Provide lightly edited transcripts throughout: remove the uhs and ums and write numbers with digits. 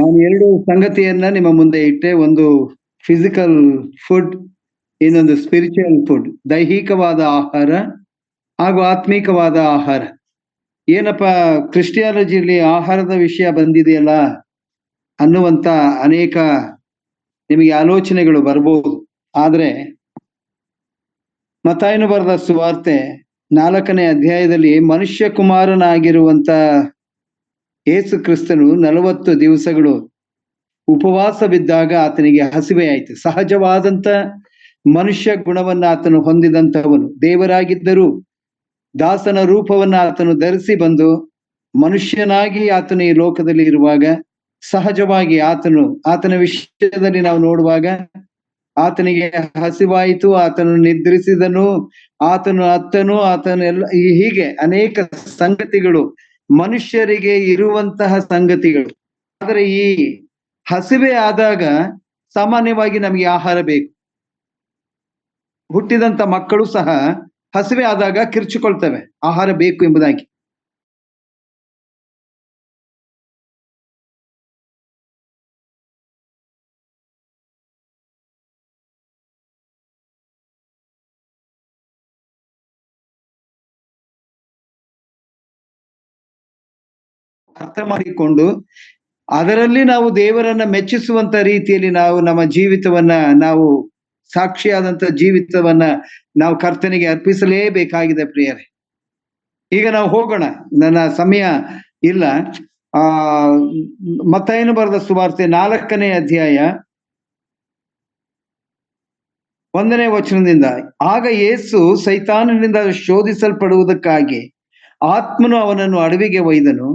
ನಾನು ಎರಡು ಸಂಗತಿಯನ್ನ ನಿಮ್ಮ ಮುಂದೆ ಇಟ್ಟೆ. ಒಂದು ಫಿಸಿಕಲ್ ಫುಡ್, ಇನ್ನೊಂದು ಸ್ಪಿರಿಚುವಲ್ ಫುಡ್, ದೈಹಿಕವಾದ ಆಹಾರ ಹಾಗೂ ಆತ್ಮಿಕವಾದ ಆಹಾರ. ಏನಪ್ಪ ಕ್ರಿಸ್ಟಿಯಾಲಜಿಲಿ ಆಹಾರದ ವಿಷಯ ಬಂದಿದೆಯಲ್ಲ ಅನ್ನುವಂತ ಅನೇಕ ನಿಮಗೆ ಆಲೋಚನೆಗಳು ಬರ್ಬೋದು. ಆದ್ರೆ ಮತ್ತಾಯನು ಬರೆದ ಸುವಾರ್ತೆ 4ನೇ ಅಧ್ಯಾಯದಲ್ಲಿ ಮನುಷ್ಯ ಕುಮಾರನಾಗಿರುವಂತ ಯೇಸು ಕ್ರಿಸ್ತನು 40 ದಿವಸಗಳು ಉಪವಾಸ ಬಿದ್ದಾಗ ಆತನಿಗೆ ಹಸಿವೆ ಆಯ್ತು. ಸಹಜವಾದಂತ ಮನುಷ್ಯ ಗುಣವನ್ನ ಆತನು ಹೊಂದಿದಂತವನು. ದೇವರಾಗಿದ್ದರೂ ದಾಸನ ರೂಪವನ್ನ ಆತನು ಧರಿಸಿ ಬಂದು ಮನುಷ್ಯನಾಗಿ ಆತನು ಈ ಲೋಕದಲ್ಲಿ ಇರುವಾಗ ಸಹಜವಾಗಿ ಆತನ ವಿಷಯದಲ್ಲಿ ನಾವು ನೋಡುವಾಗ ಆತನಿಗೆ ಹಸಿವಾಯಿತು, ಆತನು ನಿದ್ರಿಸಿದನು, ಆತನು ಅತ್ತನು, ಆತನೆಲ್ಲ ಹೀಗೆ ಅನೇಕ ಸಂಗತಿಗಳು ಮನುಷ್ಯರಿಗೆ ಇರುವಂತಹ ಸಂಗತಿಗಳು. ಆದರೆ ಈ ಹಸಿವೆ ಆದಾಗ ಸಾಮಾನ್ಯವಾಗಿ ನಮಗೆ ಆಹಾರ ಬೇಕು. ಹುಟ್ಟಿದಂತ ಮಕ್ಕಳು ಸಹ ಹಸಿವೆ ಆದಾಗ ಕಿರ್ಚಿಕೊಳ್ತವೆ ಆಹಾರ ಬೇಕು ಎಂಬುದಾಗಿ. ಅರ್ಥ ಮಾಡಿಕೊಂಡು ಅದರಲ್ಲಿ ನಾವು ದೇವರನ್ನ ಮೆಚ್ಚಿಸುವಂತ ರೀತಿಯಲ್ಲಿ ನಾವು ನಮ್ಮ ಜೀವಿತವನ್ನ ನಾವು ಸಾಕ್ಷಿಯಾದಂತ ಜೀವಿತವನ್ನ ನಾವು ಕರ್ತನಿಗೆ ಅರ್ಪಿಸಲೇಬೇಕಾಗಿದೆ ಪ್ರಿಯರೇ. ಈಗ ನಾವು ಹೋಗೋಣ, ನನ್ನ ಸಮಯ ಇಲ್ಲ. ಮತ್ತಾಯನು ಬರೆದ ಸುವಾರ್ತೆ 4ನೇ ಅಧ್ಯಾಯ 1ನೇ ವಚನದಿಂದ, ಆಗ ಯೇಸು ಸೈತಾನನಿಂದ ಶೋಧಿಸಲ್ಪಡುವುದಕ್ಕಾಗಿ ಆತ್ಮನು ಅವನನ್ನು ಅಡವಿಗೆ ಒಯ್ದನು.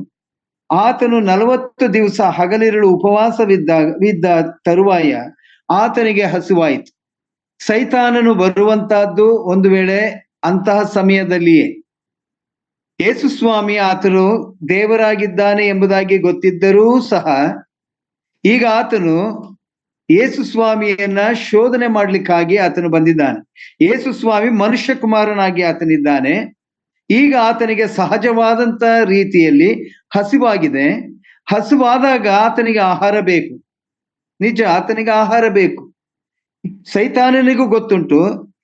ಆತನು 40 ದಿವಸ ಹಗಲಿರುಳು ಉಪವಾಸವಿದ್ದ ತರುವಾಯ ಆತನಿಗೆ ಹಸಿವಾಯಿತು. ಸೈತಾನನು ಬರುವಂತಹದ್ದು ಒಂದು ವೇಳೆ ಅಂತಹ ಸಮಯದಲ್ಲಿಯೇ. ಯೇಸು ಸ್ವಾಮಿ ಆತನು ದೇವರಾಗಿದ್ದಾನೆ ಎಂಬುದಾಗಿ ಗೊತ್ತಿದ್ದರೂ ಸಹ ಈಗ ಆತನು ಯೇಸು ಸ್ವಾಮಿಯನ್ನ ಶೋಧನೆ ಮಾಡ್ಲಿಕ್ಕಾಗಿ ಆತನು ಬಂದಿದ್ದಾನೆ. ಯೇಸು ಸ್ವಾಮಿ ಮನುಷ್ಯ ಕುಮಾರನಾಗಿ ಆತನಿದ್ದಾನೆ. ಈಗ ಆತನಿಗೆ ಸಹಜವಾದಂತ ರೀತಿಯಲ್ಲಿ ಹಸಿವಾಗಿದೆ. ಹಸಿವಾದಾಗ ಆತನಿಗೆ ಆಹಾರ ಬೇಕು. ನಿಜ, ಆತನಿಗೆ ಆಹಾರ ಬೇಕು. ಸೈತಾನನಿಗೂ ಗೊತ್ತುಂಟು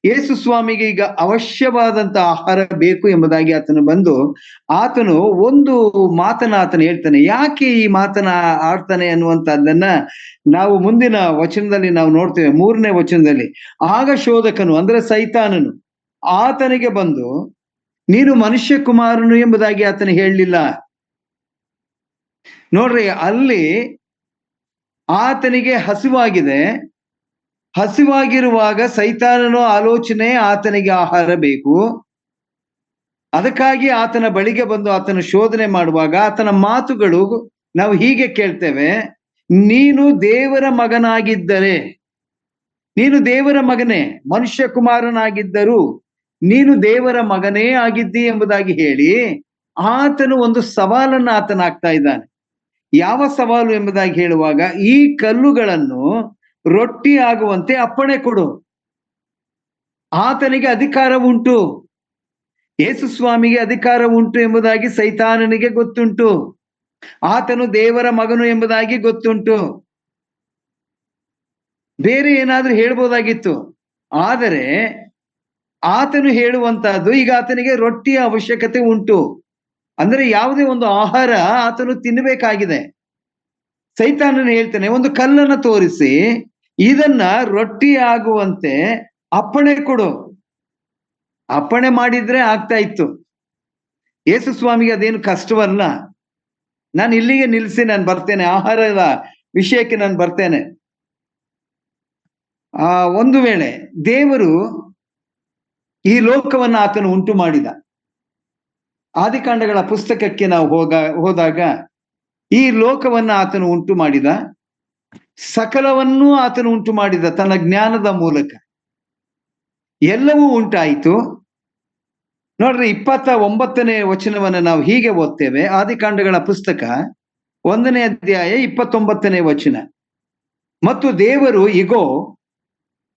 ಯೇಸು ಸ್ವಾಮಿಗೆ ಈಗ ಅವಶ್ಯವಾದಂತ ಆಹಾರ ಬೇಕು ಎಂಬುದಾಗಿ ಆತನು ಬಂದು ಆತನು ಒಂದು ಮಾತನ್ನ ಆತನು ಹೇಳ್ತಾನೆ. ಯಾಕೆ ಈ ಮಾತನ್ನ ಆಡ್ತಾನೆ ಅನ್ನುವಂಥದ್ದನ್ನ ನಾವು ಮುಂದಿನ ವಚನದಲ್ಲಿ ನಾವು ನೋಡ್ತೇವೆ. 3ನೇ ವಚನದಲ್ಲಿ, ಆಗ ಶೋಧಕನು ಅಂದ್ರೆ ಸೈತಾನನು ಆತನಿಗೆ ಬಂದು ನೀನು ಮನುಷ್ಯ ಕುಮಾರನು ಎಂಬುದಾಗಿ ಆತನು ಹೇಳಲಿಲ್ಲ. ನೋಡ್ರಿ, ಅಲ್ಲಿ ಆತನಿಗೆ ಹಸಿವಾಗಿದೆ. ಹಸಿವಾಗಿರುವಾಗ ಸೈತಾನನ ಆಲೋಚನೆ ಆತನಿಗೆ ಆಹಾರ ಬೇಕು. ಅದಕ್ಕಾಗಿ ಆತನ ಬಳಿಗೆ ಬಂದು ಆತನ ಶೋಧನೆ ಮಾಡುವಾಗ ಆತನ ಮಾತುಗಳು ನಾವು ಹೀಗೆ ಕೇಳ್ತೇವೆ, ನೀನು ದೇವರ ಮಗನಾಗಿದ್ದರೆ, ನೀನು ದೇವರ ಮಗನೇ, ಮನುಷ್ಯ ಕುಮಾರನಾಗಿದ್ದರೂ ನೀನು ದೇವರ ಮಗನೇ ಆಗಿದ್ದಿ ಎಂಬುದಾಗಿ ಹೇಳಿ ಆತನು ಒಂದು ಸವಾಲನ್ನ ಆತನ ಹಾಕ್ತಾ ಇದ್ದಾನೆ. ಯಾವ ಸವಾಲು ಎಂಬುದಾಗಿ ಹೇಳುವಾಗ, ಈ ಕಲ್ಲುಗಳನ್ನು ರೊಟ್ಟಿ ಆಗುವಂತೆ ಅಪ್ಪಣೆ ಕೊಡು. ಆತನಿಗೆ ಅಧಿಕಾರ ಉಂಟು, ಯೇಸು ಸ್ವಾಮಿಗೆ ಅಧಿಕಾರ ಉಂಟು ಎಂಬುದಾಗಿ ಸೈತಾನನಿಗೆ ಗೊತ್ತುಂಟು. ಆತನು ದೇವರ ಮಗನು ಎಂಬುದಾಗಿ ಗೊತ್ತುಂಟು. ಬೇರೆ ಏನಾದ್ರೂ ಹೇಳ್ಬೋದಾಗಿತ್ತು. ಆದರೆ ಆತನು ಹೇಳುವಂತಹದ್ದು, ಈಗ ಆತನಿಗೆ ರೊಟ್ಟಿಯ ಅವಶ್ಯಕತೆ ಉಂಟು. ಅಂದ್ರೆ ಯಾವುದೇ ಒಂದು ಆಹಾರ ಆತನು ತಿನ್ನಬೇಕಾಗಿದೆ. ಸೈತಾನನು ಹೇಳ್ತಾನೆ, ಒಂದು ಕಲ್ಲನ್ನು ತೋರಿಸಿ ಇದನ್ನ ರೊಟ್ಟಿ ಆಗುವಂತೆ ಅಪ್ಪಣೆ ಕೊಡು. ಅಪ್ಪಣೆ ಮಾಡಿದ್ರೆ ಆಗ್ತಾ ಇತ್ತು. ಯೇಸು ಸ್ವಾಮಿಗೆ ಅದೇನು ಕಷ್ಟವಲ್ಲ. ನಾನು ಇಲ್ಲಿಗೆ ನಿಲ್ಲಿಸಿ ನಾನು ಬರ್ತೇನೆ, ಆಹಾರದ ವಿಷಯಕ್ಕೆ ನಾನು ಬರ್ತೇನೆ. ಒಂದು ವೇಳೆ ದೇವರು ಈ ಲೋಕವನ್ನು ಆತನು ಉಂಟು ಮಾಡಿದ, ಆದಿಕಾಂಡಗಳ ಪುಸ್ತಕಕ್ಕೆ ನಾವು ಹೋದಾಗ ಈ ಲೋಕವನ್ನ ಆತನು ಉಂಟು ಮಾಡಿದ, ಸಕಲವನ್ನೂ ಆತನು ಉಂಟು ಮಾಡಿದ ತನ್ನ ಜ್ಞಾನದ ಮೂಲಕ. ಎಲ್ಲವೂ ಉಂಟಾಯಿತು. ನೋಡ್ರಿ, 29ನೇ ವಚನವನ್ನ ನಾವು ಹೀಗೆ ಓದ್ತೇವೆ. ಆದಿಕಾಂಡಗಳ ಪುಸ್ತಕ 1ನೇ ಅಧ್ಯಾಯ 29ನೇ ವಚನ. ಮತ್ತು ದೇವರು ಇಗೋ,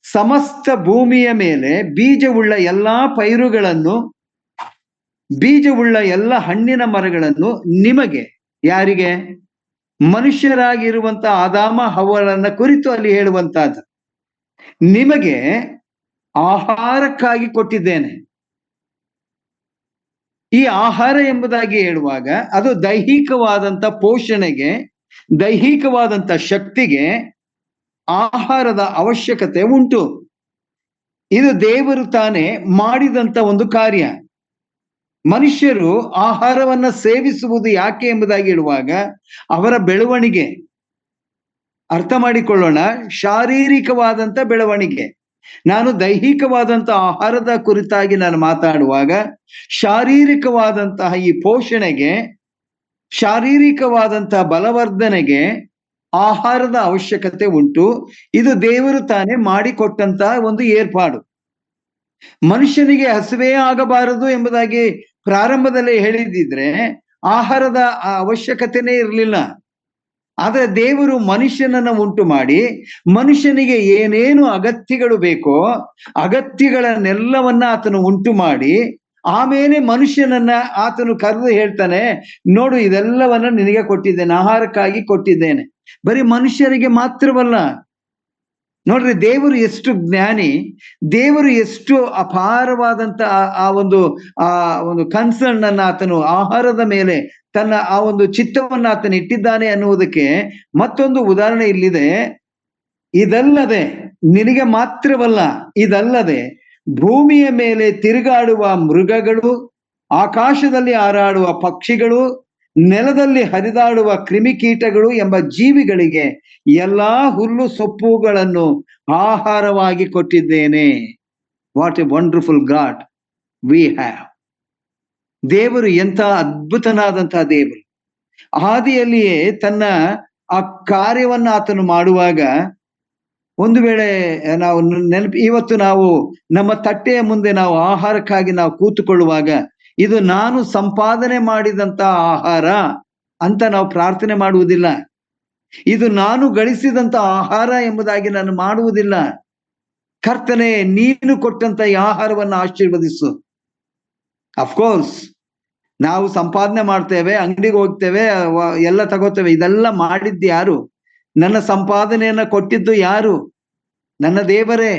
ಸಮಸ್ತ ಭೂಮಿಯ ಮೇಲೆ ಬೀಜವುಳ್ಳ ಎಲ್ಲಾ ಪೈರುಗಳನ್ನು, ಬೀಜವುಳ್ಳ ಎಲ್ಲ ಹಣ್ಣಿನ ಮರಗಳನ್ನು ನಿಮಗೆ, ಯಾರಿಗೆ? ಮನುಷ್ಯರಾಗಿರುವಂತ ಆದಾಮ ಹವ್ವಳನ್ನ ಕುರಿತು ಅಲ್ಲಿ ಹೇಳುವಂತಹದ್ದು. ನಿಮಗೆ ಆಹಾರಕ್ಕಾಗಿ ಕೊಟ್ಟಿದ್ದೇನೆ. ಈ ಆಹಾರ ಎಂಬುದಾಗಿ ಹೇಳುವಾಗ ಅದು ದೈಹಿಕವಾದಂತ ಪೋಷಣೆಗೆ, ದೈಹಿಕವಾದಂತ ಶಕ್ತಿಗೆ ಆಹಾರದ ಅವಶ್ಯಕತೆ ಉಂಟು. ಇದು ದೇವರು ತಾನೇ ಮಾಡಿದಂತ ಒಂದು ಕಾರ್ಯ. ಮನುಷ್ಯರು ಆಹಾರವನ್ನ ಸೇವಿಸುವುದು ಯಾಕೆ ಎಂಬುದಾಗಿ ಹೇಳುವಾಗ ಅವರ ಬೆಳವಣಿಗೆ, ಅರ್ಥ ಮಾಡಿಕೊಳ್ಳೋಣ, ಶಾರೀರಿಕವಾದಂತ ಬೆಳವಣಿಗೆ. ನಾನು ದೈಹಿಕವಾದಂತ ಆಹಾರದ ಕುರಿತಾಗಿ ನಾನು ಮಾತಾಡುವಾಗ ಶಾರೀರಿಕವಾದಂತಹ ಈ ಪೋಷಣೆಗೆ, ಶಾರೀರಿಕವಾದಂತಹ ಬಲವರ್ಧನೆಗೆ ಆಹಾರದ ಅವಶ್ಯಕತೆ ಉಂಟು. ಇದು ದೇವರು ತಾನೇ ಮಾಡಿಕೊಟ್ಟಂತಹ ಒಂದು ಏರ್ಪಾಡು. ಮನುಷ್ಯನಿಗೆ ಹಸಿವೇ ಆಗಬಾರದು ಎಂಬುದಾಗಿ ಪ್ರಾರಂಭದಲ್ಲಿ ಹೇಳಿದಿದ್ರೆ ಆಹಾರದ ಅವಶ್ಯಕತೆನೇ ಇರಲಿಲ್ಲ. ಆದ್ರೆ ದೇವರು ಮನುಷ್ಯನನ್ನ ಉಂಟು ಮಾಡಿ ಮನುಷ್ಯನಿಗೆ ಏನೇನು ಅಗತ್ಯಗಳು ಬೇಕೋ ಅಗತ್ಯಗಳನ್ನೆಲ್ಲವನ್ನ ಆತನು ಉಂಟು ಮಾಡಿ ಆಮೇಲೆ ಮನುಷ್ಯನನ್ನ ಆತನು ಕರೆದು ಹೇಳ್ತಾನೆ, ನೋಡು ಇದೆಲ್ಲವನ್ನ ನಿನಗೆ ಕೊಟ್ಟಿದ್ದೇನೆ, ಆಹಾರಕ್ಕಾಗಿ ಕೊಟ್ಟಿದ್ದೇನೆ. ಬರೀ ಮನುಷ್ಯರಿಗೆ ಮಾತ್ರವಲ್ಲ. ನೋಡ್ರಿ, ದೇವರು ಎಷ್ಟು ಜ್ಞಾನಿ, ದೇವರು ಎಷ್ಟು ಅಪಾರವಾದಂತ ಆ ಒಂದು ಕನ್ಸರ್ನ್ ಅನ್ನ ಆತನು ಆಹಾರದ ಮೇಲೆ ತನ್ನ ಆ ಒಂದು ಚಿತ್ತವನ್ನ ಆತನು ಇಟ್ಟಿದ್ದಾನೆ ಅನ್ನುವುದಕ್ಕೆ ಮತ್ತೊಂದು ಉದಾಹರಣೆ ಇಲ್ಲಿದೆ. ಇದಲ್ಲದೆ ನಿನಗೆ ಮಾತ್ರವಲ್ಲ, ಇದಲ್ಲದೆ ಭೂಮಿಯ ಮೇಲೆ ತಿರುಗಾಡುವ ಮೃಗಗಳು, ಆಕಾಶದಲ್ಲಿ ಹಾರಾಡುವ ಪಕ್ಷಿಗಳು, ನೆಲದಲ್ಲಿ ಹರಿದಾಡುವ ಕ್ರಿಮಿಕೀಟಗಳು ಎಂಬ ಜೀವಿಗಳಿಗೆ ಎಲ್ಲಾ ಹುಲ್ಲು ಸೊಪ್ಪುಗಳನ್ನು ಆಹಾರವಾಗಿ ಕೊಟ್ಟಿದ್ದೇನೆ. What A wonderful god we have. ದೇವರು ಎಂಥ ಅದ್ಭುತನಾದಂತಹ ದೇವರು. ಆದಿಯಲ್ಲಿಯೇ ತನ್ನ ಆ ಕಾರ್ಯವನ್ನ ಆತನು ಮಾಡುವಾಗ, ಒಂದು ವೇಳೆ ನಾವು ಇವತ್ತು ನಾವು ನಮ್ಮ ತಟ್ಟೆಯ ಮುಂದೆ ನಾವು ಆಹಾರಕ್ಕಾಗಿ ನಾವು ಕೂತುಕೊಳ್ಳುವಾಗ ಇದು ನಾನು ಸಂಪಾದನೆ ಮಾಡಿದಂತ ಆಹಾರ ಅಂತ ನಾವು ಪ್ರಾರ್ಥನೆ ಮಾಡುವುದಿಲ್ಲ. ಇದು ನಾನು ಗಳಿಸಿದಂತ ಆಹಾರ ಎಂಬುದಾಗಿ ನಾನು ಮಾಡುವುದಿಲ್ಲ. ಕರ್ತನೆ, ನೀನು ಕೊಟ್ಟಂತ ಈ ಆಹಾರವನ್ನು ಆಶೀರ್ವದಿಸು. ಅಫ್ಕೋರ್ಸ್ ನಾವು ಸಂಪಾದನೆ ಮಾಡ್ತೇವೆ, ಅಂಗಡಿಗೆ ಹೋಗ್ತೇವೆ, ಎಲ್ಲ ತಗೋತೇವೆ. ಇದೆಲ್ಲ ಮಾಡಿದ್ದು ಯಾರು? ನನ್ನ ಸಂಪಾದನೆಯನ್ನ ಕೊಟ್ಟಿದ್ದು ಯಾರು? ನನ್ನ ದೇವರೇ.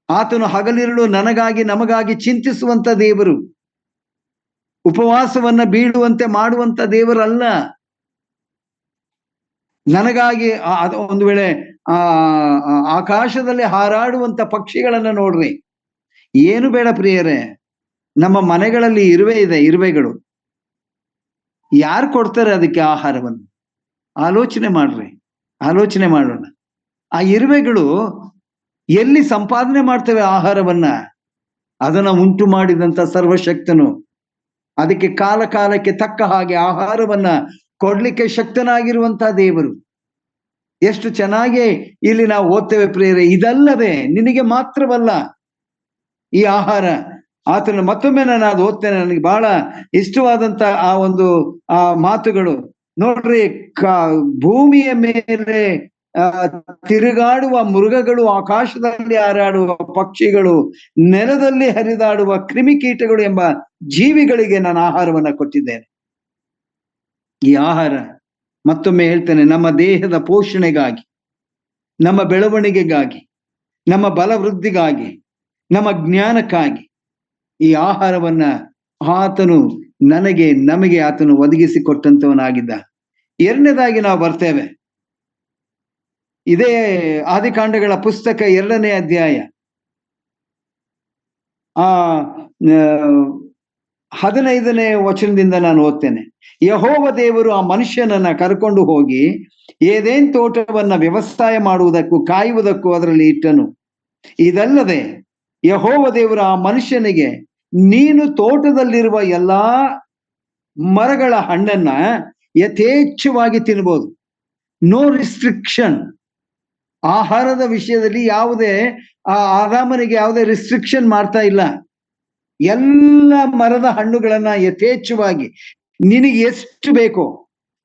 ಆತನು ಹಗಲಿರುಳು ನನಗಾಗಿ ನಮಗಾಗಿ ಚಿಂತಿಸುವಂತ ದೇವರು, ಉಪವಾಸವನ್ನ ಬೀಳುವಂತೆ ಮಾಡುವಂತ ದೇವರಲ್ಲ. ನನಗಾಗಿ ಒಂದು ವೇಳೆ ಆಕಾಶದಲ್ಲಿ ಹಾರಾಡುವಂತ ಪಕ್ಷಿಗಳನ್ನ ನೋಡ್ರಿ. ಏನು ಬೇಡ ಪ್ರಿಯರೇ, ನಮ್ಮ ಮನೆಗಳಲ್ಲಿ ಇರುವೆ ಇದೆ, ಇರುವೆಗಳು. ಯಾರು ಕೊಡ್ತಾರೆ ಅದಕ್ಕೆ ಆಹಾರವನ್ನು? ಆಲೋಚನೆ ಮಾಡ್ರಿ, ಆಲೋಚನೆ ಮಾಡೋಣ. ಆ ಇರುವೆಗಳು ಎಲ್ಲಿ ಸಂಪಾದನೆ ಮಾಡ್ತೇವೆ ಆಹಾರವನ್ನ? ಅದನ್ನ ಉಂಟು ಮಾಡಿದಂತ ಸರ್ವಶಕ್ತನು ಅದಕ್ಕೆ ಕಾಲ ಕಾಲಕ್ಕೆ ತಕ್ಕ ಹಾಗೆ ಆಹಾರವನ್ನ ಕೊಡ್ಲಿಕ್ಕೆ ಶಕ್ತನಾಗಿರುವಂತಹ ದೇವರು. ಎಷ್ಟು ಚೆನ್ನಾಗಿ ಇಲ್ಲಿ ನಾವು ಓದ್ತೇವೆ ಪ್ರಿಯರೇ. ಇದಲ್ಲದೆ ನಿನಗೆ ಮಾತ್ರವಲ್ಲ ಈ ಆಹಾರ. ಆತನ ಮತ್ತೊಮ್ಮೆ ನಾನು ಅದು ಓದ್ತೇನೆ, ನನಗೆ ಬಹಳ ಇಷ್ಟವಾದಂತ ಆ ಮಾತುಗಳು ನೋಡ್ರಿ. ಭೂಮಿಯ ಮೇಲೆ ತಿರುಗಾಡುವ ಮೃಗಗಳು, ಆಕಾಶದಲ್ಲಿ ಹಾರಾಡುವ ಪಕ್ಷಿಗಳು, ನೆಲದಲ್ಲಿ ಹರಿದಾಡುವ ಕ್ರಿಮಿಕೀಟಗಳು ಎಂಬ ಜೀವಿಗಳಿಗೆ ನಾನು ಆಹಾರವನ್ನ ಕೊಟ್ಟಿದ್ದೇನೆ. ಈ ಆಹಾರ, ಮತ್ತೊಮ್ಮೆ ಹೇಳ್ತೇನೆ, ನಮ್ಮ ದೇಹದ ಪೋಷಣೆಗಾಗಿ, ನಮ್ಮ ಬೆಳವಣಿಗೆಗಾಗಿ, ನಮ್ಮ ಬಲವೃದ್ಧಿಗಾಗಿ, ನಮ್ಮ ಜ್ಞಾನಕ್ಕಾಗಿ ಈ ಆಹಾರವನ್ನ ಆತನು ನಮಗೆ ಆತನು ಒದಗಿಸಿ ಕೊಟ್ಟಂತವನಾಗಿದ್ದ. ಎರಡನೇದಾಗಿ ನಾವು ಬರ್ತೇವೆ, ಇದೇ ಆದಿಕಾಂಡಗಳ ಪುಸ್ತಕ 2ನೇ ಅಧ್ಯಾಯ 15ನೇ ವಚನದಿಂದ ನಾನು ಓದ್ತೇನೆ. ಯೆಹೋವ ದೇವರು ಆ ಮನುಷ್ಯನನ್ನ ಕರ್ಕೊಂಡು ಹೋಗಿ ಏದೇನ್ ತೋಟವನ್ನ ವ್ಯವಸಾಯ ಮಾಡುವುದಕ್ಕೂ ಕಾಯುವುದಕ್ಕೂ ಅದರಲ್ಲಿ ಇಟ್ಟನು. ಇದಲ್ಲದೆ ಯೆಹೋವ ದೇವರು ಆ ಮನುಷ್ಯನಿಗೆ, ನೀನು ತೋಟದಲ್ಲಿರುವ ಎಲ್ಲಾ ಮರಗಳ ಹಣ್ಣನ್ನ ಯಥೇಚ್ಛವಾಗಿ ತಿನ್ಬೋದು. No restriction. ಆಹಾರದ ವಿಷಯದಲ್ಲಿ ಯಾವುದೇ ಆದಾಮನಿಗೆ ಯಾವುದೇ ರಿಸ್ಟ್ರಿಕ್ಷನ್ ಮಾಡ್ತಾ ಇಲ್ಲ. ಎಲ್ಲ ಮರದ ಹಣ್ಣುಗಳನ್ನ ಯಥೇಚ್ಛವಾಗಿ ನಿನಗೆ ಎಷ್ಟು ಬೇಕೋ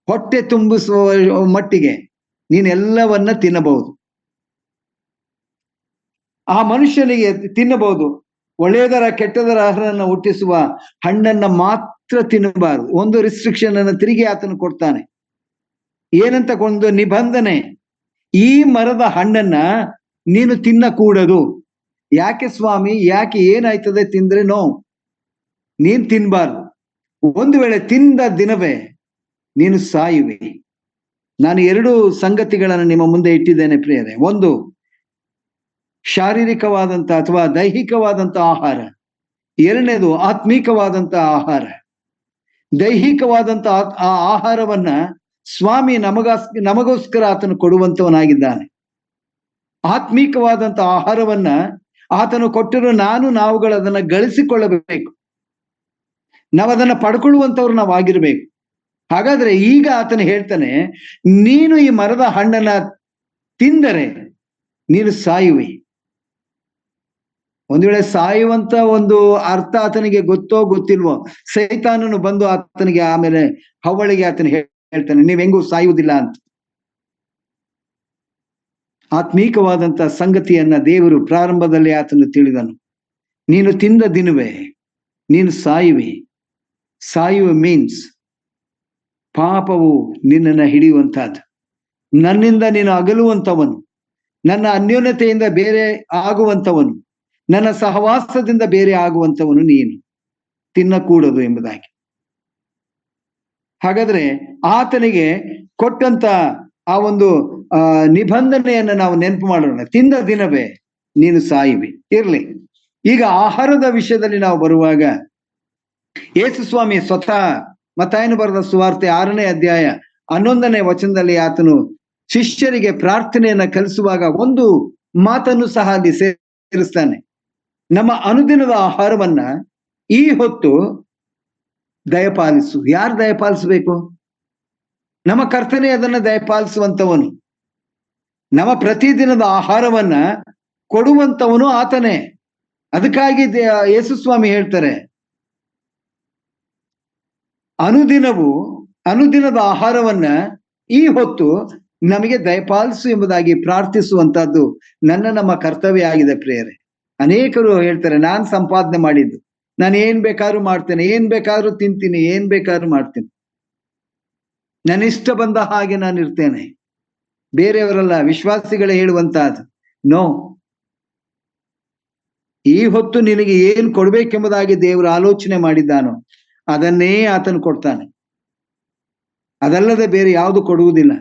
ಹೊಟ್ಟೆ ತುಂಬಿಸುವ ಮಟ್ಟಿಗೆ ನೀನೆಲ್ಲವನ್ನ ತಿನ್ನಬಹುದು. ಆ ಮನುಷ್ಯನಿಗೆ ತಿನ್ನಬಹುದು. ಒಳ್ಳೆಯದರ ಕೆಟ್ಟದರ ಆಹಾರವನ್ನು ಹುಟ್ಟಿಸುವ ಹಣ್ಣನ್ನ ಮಾತ್ರ ತಿನ್ನಬಾರದು. ಒಂದು ರಿಸ್ಟ್ರಿಕ್ಷನ್ ಅನ್ನು ತಿರುಗಿ ಆತನು ಕೊಡ್ತಾನೆ. ಏನಂತ ಒಂದು ನಿಬಂಧನೆ, ಈ ಮರದ ಹಣ್ಣನ್ನ ನೀನು ತಿನ್ನಕೂಡದು. ಯಾಕೆ ಸ್ವಾಮಿ, ಯಾಕೆ, ಏನಾಯ್ತದೆ ತಿಂದ್ರೆ? ನೋ, ನೀನ್ ತಿನ್ಬಾರ್ದು. ಒಂದು ವೇಳೆ ತಿಂದ ದಿನವೇ ನೀನು ಸಾಯುವೆ. ನಾನು ಎರಡು ಸಂಗತಿಗಳನ್ನು ನಿಮ್ಮ ಮುಂದೆ ಇಟ್ಟಿದ್ದೇನೆ ಪ್ರಿಯರೇ. ಒಂದು, ಶಾರೀರಿಕವಾದಂತ ಅಥವಾ ದೈಹಿಕವಾದಂತ ಆಹಾರ. ಎರಡನೇದು ಆತ್ಮೀಕವಾದಂತ ಆಹಾರ. ದೈಹಿಕವಾದಂತ ಆ ಆಹಾರವನ್ನ ಸ್ವಾಮಿ ನಮಗೋಸ್ಕರ ಆತನು ಕೊಡುವಂತವನಾಗಿದ್ದಾನೆ. ಆತ್ಮೀಕವಾದಂತ ಆಹಾರವನ್ನ ಆತನು ಕೊಟ್ಟಿರೋ ನಾವುಗಳು ಅದನ್ನ ಗಳಿಸಿಕೊಳ್ಳಬೇಕು. ನಾವದನ್ನ ಪಡ್ಕೊಳ್ಳುವಂತವ್ರು ನಾವಾಗಿರ್ಬೇಕು. ಹಾಗಾದ್ರೆ ಈಗ ಆತನು ಹೇಳ್ತಾನೆ, ನೀನು ಈ ಮರದ ಹಣ್ಣನ್ನ ತಿಂದರೆ ನೀನು ಸಾಯುವೆ. ಒಂದು ವೇಳೆ ಸಾಯುವಂತ ಒಂದು ಅರ್ಥ ಆತನಿಗೆ ಗೊತ್ತೋ ಗೊತ್ತಿಲ್ವೋ, ಸೈತಾನನು ಬಂದು ಆತನಿಗೆ ಆಮೇಲೆ ಹವ್ವಳಿಗೆ ಆತನ ಹೇಳ್ತಾನೆ, ನೀವ್ ಹೆಂಗೂ ಸಾಯುವುದಿಲ್ಲ ಅಂತ. ಆತ್ಮೀಕವಾದಂತ ಸಂಗತಿಯನ್ನ ದೇವರು ಪ್ರಾರಂಭದಲ್ಲಿ ಆತನು ತಿಳಿದನು. ನೀನು ತಿಂದ ದಿನವೇ ನೀನು ಸಾಯುವೆ. ಸಾಯುವ ಮೀನ್ಸ್ ಪಾಪವು ನಿನ್ನನ್ನು ಹಿಡಿಯುವಂತಹದ್ದು. ನನ್ನಿಂದ ನೀನು ಅಗಲುವಂತವನು, ನನ್ನ ಅನ್ಯೋನ್ಯತೆಯಿಂದ ಬೇರೆ ಆಗುವಂತವನು, ನನ್ನ ಸಹವಾಸದಿಂದ ಬೇರೆ ಆಗುವಂತವನು ನೀನು. ತಿನ್ನಕೂಡದು ಎಂಬುದಾಗಿ. ಹಾಗಾದ್ರೆ ಆತನಿಗೆ ಕೊಟ್ಟಂತ ಆ ಒಂದು ನಿಬಂಧನೆಯನ್ನು ನಾವು ನೆನಪು ಮಾಡೋಣ. ತಿಂದ ದಿನವೇ ನೀನು ಸಾಯುವೆ. ಇರ್ಲಿ, ಈಗ ಆಹಾರದ ವಿಷಯದಲ್ಲಿ ನಾವು ಬರುವಾಗ, ಯೇಸು ಸ್ವಾಮಿ ಸ್ವತಃ ಮತ್ತಾಯನು ಬರೆದ ಸುವಾರ್ತೆ 6ನೇ ಅಧ್ಯಾಯ 11ನೇ ವಚನದಲ್ಲಿ ಆತನು ಶಿಷ್ಯರಿಗೆ ಪ್ರಾರ್ಥನೆಯನ್ನ ಕಲಿಸುವಾಗ ಒಂದು ಮಾತನ್ನು ಸಹ ಅಲ್ಲಿ ಸೇರಿಸ್ತಾನೆ. ನಮ್ಮ ಅನುದಿನದ ಆಹಾರವನ್ನ ಈ ಹೊತ್ತು ದಯಪಾಲಿಸು. ಯಾರು ದಯಪಾಲಿಸಬೇಕು? ನಮ್ಮ ಕರ್ತನೆ ಅದನ್ನ ದಯಪಾಲಿಸುವಂತವನು. ನಮ್ಮ ಪ್ರತಿದಿನದ ಆಹಾರವನ್ನ ಕೊಡುವಂತವನು ಆತನೇ. ಅದಕ್ಕಾಗಿ ಯೇಸು ಸ್ವಾಮಿ ಹೇಳ್ತಾರೆ, ಅನುದಿನದ ಆಹಾರವನ್ನ ಈ ಹೊತ್ತು ನಮಗೆ ದಯಪಾಲಿಸು ಎಂಬುದಾಗಿ ಪ್ರಾರ್ಥಿಸುವಂತಹದ್ದು ನಮ್ಮ ಕರ್ತವ್ಯ ಆಗಿದೆ ಪ್ರಿಯರೇ. ಅನೇಕರು ಹೇಳ್ತಾರೆ, ನಾನ್ ಸಂಪಾದನೆ ಮಾಡಿದ್ದು, ನಾನು ಏನ್ ಬೇಕಾದ್ರೂ ಮಾಡ್ತೇನೆ, ಏನ್ ಬೇಕಾದ್ರೂ ತಿಂತೀನಿ, ಏನ್ ಬೇಕಾದ್ರೂ ಮಾಡ್ತೀನಿ, ನನ್ನ ಇಷ್ಟ ಬಂದ ಹಾಗೆ ನಾನು ಇರ್ತೇನೆ. ಬೇರೆಯವರಲ್ಲ, ವಿಶ್ವಾಸಿಗಳೇ ಹೇಳುವಂತಹದ್ದು. ನೋ, ಈ ಹೊತ್ತು ನಿನಗೆ ಏನ್ ಕೊಡ್ಬೇಕೆಂಬುದಾಗಿ ದೇವರು ಆಲೋಚನೆ ಮಾಡಿದ್ದಾನೋ ಅದನ್ನೇ ಆತನು ಕೊಡ್ತಾನೆ. ಅದಲ್ಲದೆ ಬೇರೆ ಯಾವುದು ಕೊಡುವುದಿಲ್ಲ.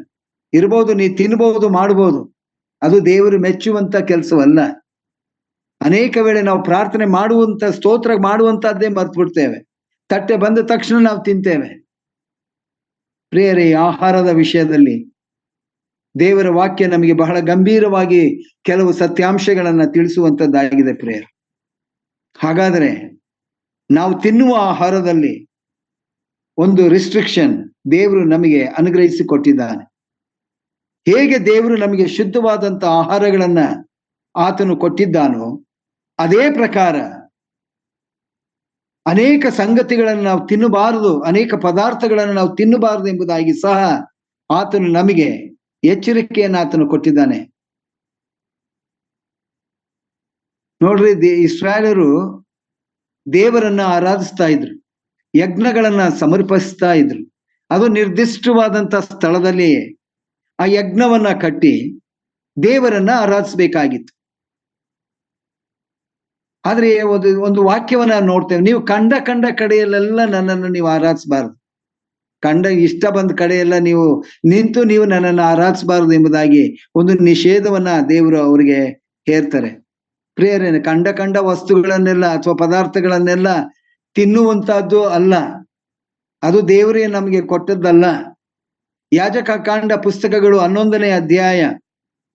ಇರ್ಬೋದು, ನೀ ತಿನ್ಬಹುದು, ಮಾಡ್ಬೋದು, ಅದು ದೇವರು ಮೆಚ್ಚುವಂತ ಕೆಲಸವಲ್ಲ. ಅನೇಕ ವೇಳೆ ನಾವು ಪ್ರಾರ್ಥನೆ ಮಾಡುವಂತ, ಸ್ತೋತ್ರ ಮಾಡುವಂತಹದ್ದೇ ಮರ್ತು ಬಿಡ್ತೇವೆ. ತಟ್ಟೆ ಬಂದ ತಕ್ಷಣ ನಾವು ತಿಂತೇವೆ. ಪ್ರಿಯರೇ, ಆಹಾರದ ವಿಷಯದಲ್ಲಿ ದೇವರ ವಾಕ್ಯ ನಮಗೆ ಬಹಳ ಗಂಭೀರವಾಗಿ ಕೆಲವು ಸತ್ಯಾಂಶಗಳನ್ನ ತಿಳಿಸುವಂತದ್ದಾಗಿದೆ ಪ್ರಿಯರೇ. ಹಾಗಾದ್ರೆ ನಾವು ತಿನ್ನುವ ಆಹಾರದಲ್ಲಿ ಒಂದು ರಿಸ್ಟ್ರಿಕ್ಷನ್ ದೇವರು ನಮಗೆ ಅನುಗ್ರಹಿಸಿ ಕೊಟ್ಟಿದ್ದಾನೆ. ಹೇಗೆ ದೇವರು ನಮಗೆ ಶುದ್ಧವಾದಂತ ಆಹಾರಗಳನ್ನ ಆತನು ಕೊಟ್ಟಿದ್ದಾನೋ ಅದೇ ಪ್ರಕಾರ ಅನೇಕ ಸಂಗತಿಗಳನ್ನು ನಾವು ತಿನ್ನಬಾರದು, ಅನೇಕ ಪದಾರ್ಥಗಳನ್ನು ನಾವು ತಿನ್ನಬಾರದು ಎಂಬುದಾಗಿ ಸಹ ಆತನು ನಮಗೆ ಎಚ್ಚರಿಕೆಯನ್ನು ಆತನು ಕೊಟ್ಟಿದ್ದಾನೆ. ನೋಡ್ರಿ, ಇಸ್ರಾಯೇಲರು ದೇವರನ್ನ ಆರಾಧಿಸ್ತಾ ಇದ್ರು, ಯಜ್ಞಗಳನ್ನ ಸಮರ್ಪಿಸ್ತಾ ಇದ್ರು. ಅದು ನಿರ್ದಿಷ್ಟವಾದಂತ ಸ್ಥಳದಲ್ಲಿ ಆ ಯಜ್ಞವನ್ನ ಕಟ್ಟಿ ದೇವರನ್ನ ಆರಾಧಿಸ್ಬೇಕಾಗಿತ್ತು. ಆದ್ರೆ ಒಂದು ವಾಕ್ಯವನ್ನ ನೋಡ್ತೇವೆ, ನೀವು ಕಂಡ ಕಡೆಯಲ್ಲೆಲ್ಲ ನನ್ನನ್ನು ನೀವು ಆರಾಧಿಸಬಾರದು, ಇಷ್ಟ ಬಂದ ಕಡೆಯೆಲ್ಲ ನೀವು ನಿಂತು ನೀವು ನನ್ನನ್ನು ಆರಾಧಿಸಬಾರದು ಎಂಬುದಾಗಿ ಒಂದು ನಿಷೇಧವನ್ನ ದೇವರು ಅವರಿಗೆ ಹೇರ್ತಾರೆ. ಪ್ರಿಯರೇ, ಕಂಡ ವಸ್ತುಗಳನ್ನೆಲ್ಲ ಅಥವಾ ಪದಾರ್ಥಗಳನ್ನೆಲ್ಲ ತಿನ್ನುವಂತಹದ್ದು ಅಲ್ಲ, ಅದು ದೇವರೇ ನಮಗೆ ಕೊಟ್ಟದ್ದಲ್ಲ. ಯಾಜಕ ಕಾಂಡ ಪುಸ್ತಕಗಳು 11ನೇ ಅಧ್ಯಾಯ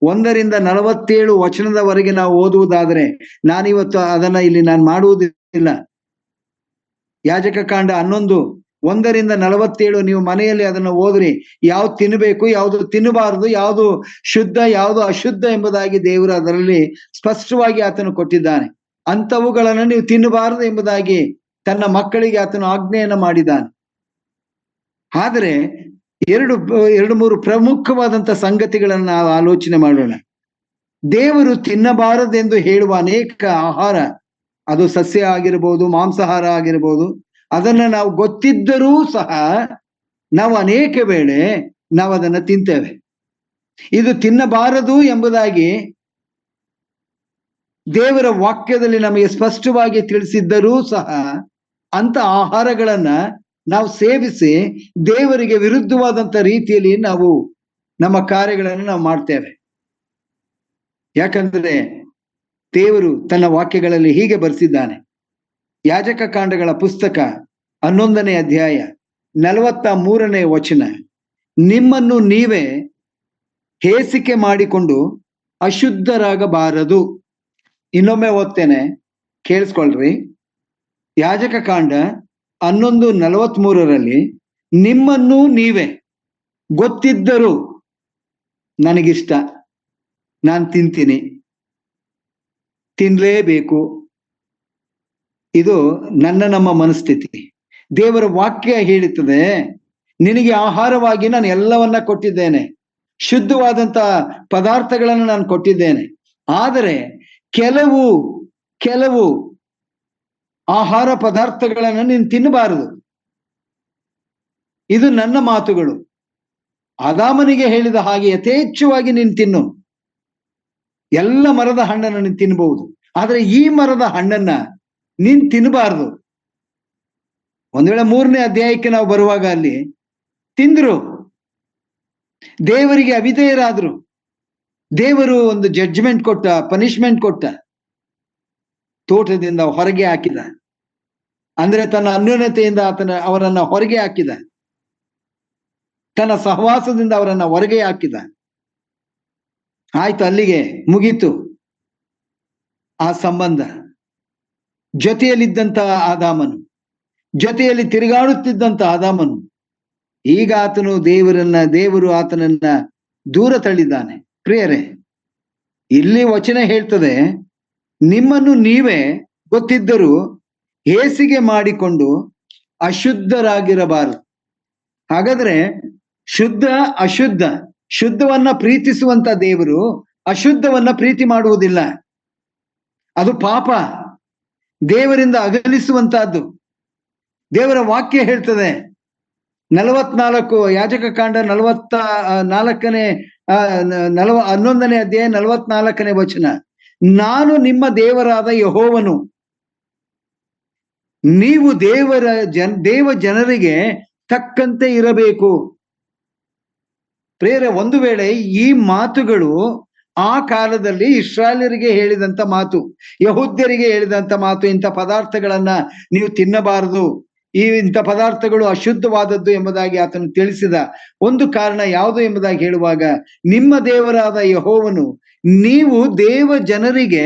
1ರಿಂದ 47 ವಚನದವರೆಗೆ ನಾವು ಓದುವುದಾದರೆ, ನಾನಿವತ್ತು ಅದನ್ನ ಇಲ್ಲಿ ನಾನು ಮಾಡುವುದಿಲ್ಲ. ಯಾಜಕ ಕಾಂಡ 11 1ರಿಂದ 47 ನೀವು ಮನೆಯಲ್ಲಿ ಅದನ್ನು ಓದ್ರಿ. ಯಾವ್ದು ತಿನ್ನಬೇಕು, ಯಾವುದು ತಿನ್ನಬಾರದು, ಯಾವುದು ಶುದ್ಧ, ಯಾವುದು ಅಶುದ್ಧ ಎಂಬುದಾಗಿ ದೇವರು ಅದರಲ್ಲಿ ಸ್ಪಷ್ಟವಾಗಿ ಆತನು ಕೊಟ್ಟಿದ್ದಾನೆ. ಅಂಥವುಗಳನ್ನು ನೀವು ತಿನ್ನಬಾರದು ಎಂಬುದಾಗಿ ತನ್ನ ಮಕ್ಕಳಿಗೆ ಆತನು ಆಜ್ಞೆಯನ್ನು ಮಾಡಿದ್ದಾನೆ. ಆದರೆ ಎರಡು ಮೂರು ಪ್ರಮುಖವಾದಂತ ಸಂಗತಿಗಳನ್ನು ನಾವು ಆಲೋಚನೆ ಮಾಡೋಣ. ದೇವರು ತಿನ್ನಬಾರದೆಂದು ಹೇಳುವ ಅನೇಕ ಆಹಾರ, ಅದು ಸಸ್ಯ ಆಗಿರ್ಬೋದು, ಮಾಂಸಾಹಾರ ಆಗಿರ್ಬೋದು, ಅದನ್ನ ನಾವು ಗೊತ್ತಿದ್ದರೂ ಸಹ ನಾವು ಅನೇಕ ವೇಳೆ ನಾವು ಅದನ್ನ ತಿಂತೇವೆ. ಇದು ತಿನ್ನಬಾರದು ಎಂಬುದಾಗಿ ದೇವರ ವಾಕ್ಯದಲ್ಲಿ ನಮಗೆ ಸ್ಪಷ್ಟವಾಗಿ ತಿಳಿಸಿದ್ದರೂ ಸಹ ಅಂತ ಆಹಾರಗಳನ್ನ ನಾವು ಸೇವಿಸಿ ದೇವರಿಗೆ ವಿರುದ್ಧವಾದಂತ ರೀತಿಯಲ್ಲಿ ನಾವು ನಮ್ಮ ಕಾರ್ಯಗಳನ್ನು ನಾವು ಮಾಡ್ತೇವೆ. ಯಾಕಂದ್ರೆ ದೇವರು ತನ್ನ ವಾಕ್ಯಗಳಲ್ಲಿ ಹೀಗೆ ಬರೆಸಿದ್ದಾನೆ. ಯಾಜಕ ಕಾಂಡಗಳ ಪುಸ್ತಕ 11ನೇ ಅಧ್ಯಾಯ 43ನೇ ವಚನ, ನಿಮ್ಮನ್ನು ನೀವೇ ಹೇಸಿಕೆ ಮಾಡಿಕೊಂಡು ಅಶುದ್ಧರಾಗಬಾರದು. ಇನ್ನೊಮ್ಮೆ ಓದ್ತೇನೆ, ಕೇಳಿಸ್ಕೊಳ್ರಿ. ಯಾಜಕ ಕಾಂಡ 11:43 ನಿಮ್ಮನ್ನು ನೀವೇ, ಗೊತ್ತಿದ್ದರೂ ನನಗಿಷ್ಟ, ನಾನು ತಿಂತೀನಿ, ತಿನ್ಲೇಬೇಕು, ಇದು ನಮ್ಮ ಮನಸ್ಥಿತಿ. ದೇವರ ವಾಕ್ಯ ಹೇಳುತ್ತದೆ, ನಿನಗೆ ಆಹಾರವಾಗಿ ನಾನು ಎಲ್ಲವನ್ನ ಕೊಟ್ಟಿದ್ದೇನೆ, ಶುದ್ಧವಾದಂತ ಪದಾರ್ಥಗಳನ್ನು ನಾನು ಕೊಟ್ಟಿದ್ದೇನೆ. ಆದರೆ ಕೆಲವು ಆಹಾರ ಪದಾರ್ಥಗಳನ್ನು ನೀನು ತಿನ್ನಬಾರದು. ಇದು ನನ್ನ ಮಾತುಗಳು. ಆದಾಮನಿಗೆ ಹೇಳಿದ ಹಾಗೆ ಯಥೇಚ್ಛವಾಗಿ ನೀನು ತಿನ್ನು, ಎಲ್ಲ ಮರದ ಹಣ್ಣನ್ನು ನೀನು ತಿನ್ನಬಹುದು, ಆದ್ರೆ ಈ ಮರದ ಹಣ್ಣನ್ನ ನೀನ್ ತಿನ್ನಬಾರದು. ಒಂದ್ ವೇಳೆ 3ನೇ ಅಧ್ಯಾಯಕ್ಕೆ ನಾವು ಬರುವಾಗ ಅಲ್ಲಿ ತಿಂದ್ರು, ದೇವರಿಗೆ ಅವಿಧೇಯರಾದ್ರು, ದೇವರು ಒಂದು ಜಡ್ಜ್ಮೆಂಟ್ ಕೊಟ್ಟ, ಪನಿಷ್ಮೆಂಟ್ ಕೊಟ್ಟ, ತೋಟದಿಂದ ಹೊರಗೆ ಹಾಕಿದ. ಅಂದ್ರೆ ತನ್ನ ಅನ್ಯೋನ್ಯತೆಯಿಂದ ಅವರನ್ನ ಹೊರಗೆ ಹಾಕಿದ, ತನ್ನ ಸಹವಾಸದಿಂದ ಅವರನ್ನ ಹೊರಗೆ ಹಾಕಿದ. ಆಯ್ತು, ಅಲ್ಲಿಗೆ ಮುಗೀತು ಆ ಸಂಬಂಧ. ಜೊತೆಯಲ್ಲಿದ್ದಂತ ಆದಾಮನು, ಜೊತೆಯಲ್ಲಿ ತಿರುಗಾಡುತ್ತಿದ್ದಂತ ಆದಾಮನು, ಈಗ ದೇವರು ಆತನನ್ನ ದೂರ ತಳ್ಳಿದ್ದಾನೆ. ಪ್ರಿಯರೇ, ಇಲ್ಲಿ ವಚನ ಹೇಳ್ತದೆ, ನಿಮ್ಮನ್ನು ನೀವೇ ಗೊತ್ತಿದ್ದರೂ ಹೇಸಿಗೆ ಮಾಡಿಕೊಂಡು ಅಶುದ್ಧರಾಗಿರಬಾರದು. ಹಾಗಾದ್ರೆ ಶುದ್ಧ ಅಶುದ್ಧ, ಶುದ್ಧವನ್ನ ಪ್ರೀತಿಸುವಂತ ದೇವರು ಅಶುದ್ಧವನ್ನ ಪ್ರೀತಿ ಮಾಡುವುದಿಲ್ಲ. ಅದು ಪಾಪ, ದೇವರಿಂದ ಅಗಲಿಸುವಂತಹದ್ದು. ದೇವರ ವಾಕ್ಯ ಹೇಳ್ತದೆ 44 ಯಾಜಕ ಕಾಂಡ 11ನೇ ಅಧ್ಯಾಯ 44ನೇ ವಚನ, ನಾನು ನಿಮ್ಮ ದೇವರಾದ ಯೆಹೋವನು, ನೀವು ದೇವ ಜನರಿಗೆ ತಕ್ಕಂತೆ ಇರಬೇಕು. ಪ್ರೇರೆ, ಒಂದು ವೇಳೆ ಈ ಮಾತುಗಳು ಆ ಕಾಲದಲ್ಲಿ ಇಸ್ರಾಯೇಲರಿಗೆ ಹೇಳಿದಂತ ಮಾತು, ಯಹೂದ್ಯರಿಗೆ ಹೇಳಿದಂತ ಮಾತು, ಇಂಥ ಪದಾರ್ಥಗಳನ್ನ ನೀವು ತಿನ್ನಬಾರದು, ಇಂಥ ಪದಾರ್ಥಗಳು ಅಶುದ್ಧವಾದದ್ದು ಎಂಬುದಾಗಿ ಆತನು ತಿಳಿಸಿದ ಒಂದು ಕಾರಣ ಯಾವುದು ಎಂಬುದಾಗಿ ಹೇಳುವಾಗ, ನಿಮ್ಮ ದೇವರಾದ ಯೆಹೋವನು, ನೀವು ದೇವ ಜನರಿಗೆ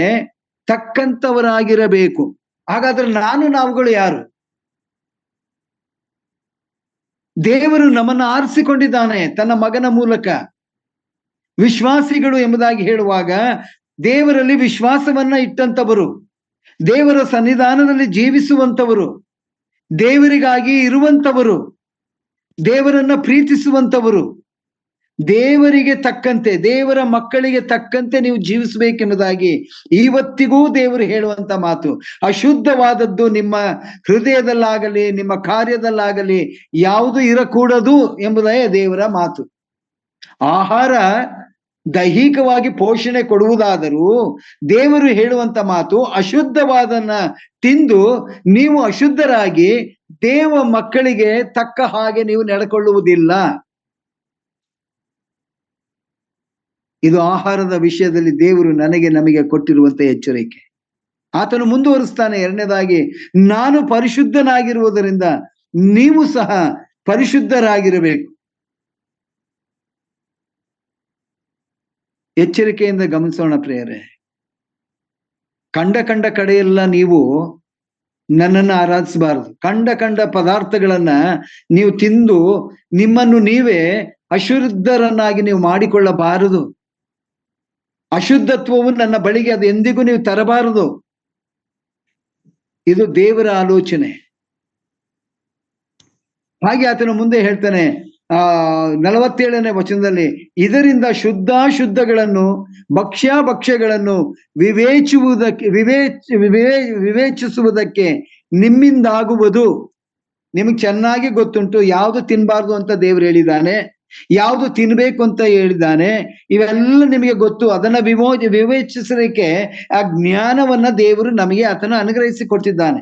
ತಕ್ಕಂತವರಾಗಿರಬೇಕು. ಹಾಗಾದ್ರೆ ನಾವುಗಳು ಯಾರು? ದೇವರು ನಮ್ಮನ್ನು ಆರಿಸಿಕೊಂಡಿದ್ದಾನೆ ತನ್ನ ಮಗನ ಮೂಲಕ. ವಿಶ್ವಾಸಿಗಳು ಎಂಬುದಾಗಿ ಹೇಳುವಾಗ ದೇವರಲ್ಲಿ ವಿಶ್ವಾಸವನ್ನ ಇಟ್ಟಂತವರು, ದೇವರ ಸನ್ನಿಧಾನದಲ್ಲಿ ಜೀವಿಸುವಂತವರು, ದೇವರಿಗಾಗಿ ಇರುವಂತವರು, ದೇವರನ್ನ ಪ್ರೀತಿಸುವಂತವರು, ದೇವರಿಗೆ ತಕ್ಕಂತೆ, ದೇವರ ಮಕ್ಕಳಿಗೆ ತಕ್ಕಂತೆ ನೀವು ಜೀವಿಸಬೇಕೆಂಬುದಾಗಿ ಇವತ್ತಿಗೂ ದೇವರು ಹೇಳುವಂತ ಮಾತು. ಅಶುದ್ಧವಾದದ್ದು ನಿಮ್ಮ ಹೃದಯದಲ್ಲಾಗಲಿ ನಿಮ್ಮ ಕಾರ್ಯದಲ್ಲಾಗಲಿ ಯಾವುದು ಇರಕೂಡದು ಎಂಬುದೇ ದೇವರ ಮಾತು. ಆಹಾರ ದೈಹಿಕವಾಗಿ ಪೋಷಣೆ ಕೊಡುವುದಾದರೂ ದೇವರು ಹೇಳುವಂತ ಮಾತು, ಅಶುದ್ಧವಾದನ್ನ ತಿಂದು ನೀವು ಅಶುದ್ಧರಾಗಿ ದೇವ ಮಕ್ಕಳಿಗೆ ತಕ್ಕ ಹಾಗೆ ನೀವು ನಡ್ಕೊಳ್ಳುವುದಿಲ್ಲ. ಇದು ಆಹಾರದ ವಿಷಯದಲ್ಲಿ ದೇವರು ನಮಗೆ ಕೊಟ್ಟಿರುವಂತ ಎಚ್ಚರಿಕೆ. ಆತನು ಮುಂದುವರಿಸ್ತಾನೆ, ಎರಡನೇದಾಗಿ, ನಾನು ಪರಿಶುದ್ಧನಾಗಿರುವುದರಿಂದ ನೀವು ಸಹ ಪರಿಶುದ್ಧರಾಗಿರಬೇಕು. ಎಚ್ಚರಿಕೆಯಿಂದ ಗಮನಿಸೋಣ ಪ್ರಿಯರೇ. ಕಂಡ ಕಡೆಯೆಲ್ಲ ನೀವು ನನ್ನನ್ನು ಆರಾಧಿಸಬಾರದು. ಕಂಡ ಪದಾರ್ಥಗಳನ್ನ ನೀವು ತಿಂದು ನಿಮ್ಮನ್ನು ನೀವೇ ಅಶುದ್ಧರನ್ನಾಗಿ ನೀವು ಮಾಡಿಕೊಳ್ಳಬಾರದು. ಅಶುದ್ಧತ್ವವು ನನ್ನ ಬಳಿಗೆ ಅದು ಎಂದಿಗೂ ನೀವು ತರಬಾರದು. ಇದು ದೇವರ ಆಲೋಚನೆ. ಹಾಗೆ ಆತನು ಮುಂದೆ ಹೇಳ್ತಾನೆ 47ನೇ ವಚನದಲ್ಲಿ, ಇದರಿಂದ ಶುದ್ಧಾಶುದ್ಧಗಳನ್ನು ಭಕ್ಷ್ಯಗಳನ್ನು ವಿವೇಚಿಸುವುದಕ್ಕೆ ನಿಮ್ಮಿಂದಾಗುವುದು. ನಿಮಗೆ ಚೆನ್ನಾಗಿ ಗೊತ್ತುಂಟು ಯಾವುದು ತಿನ್ಬಾರ್ದು ಅಂತ ದೇವರು ಹೇಳಿದ್ದಾನೆ, ಯಾವುದು ತಿನ್ಬೇಕು ಅಂತ ಹೇಳಿದ್ದಾನೆ, ಇವೆಲ್ಲ ನಿಮಗೆ ಗೊತ್ತು. ಅದನ್ನ ವಿವೇಚಿಸಲಿಕ್ಕೆ ಆ ಜ್ಞಾನವನ್ನ ದೇವರು ನಮಗೆ ಆತನು ಅನುಗ್ರಹಿಸಿ ಕೊಟ್ಟಿದ್ದಾನೆ.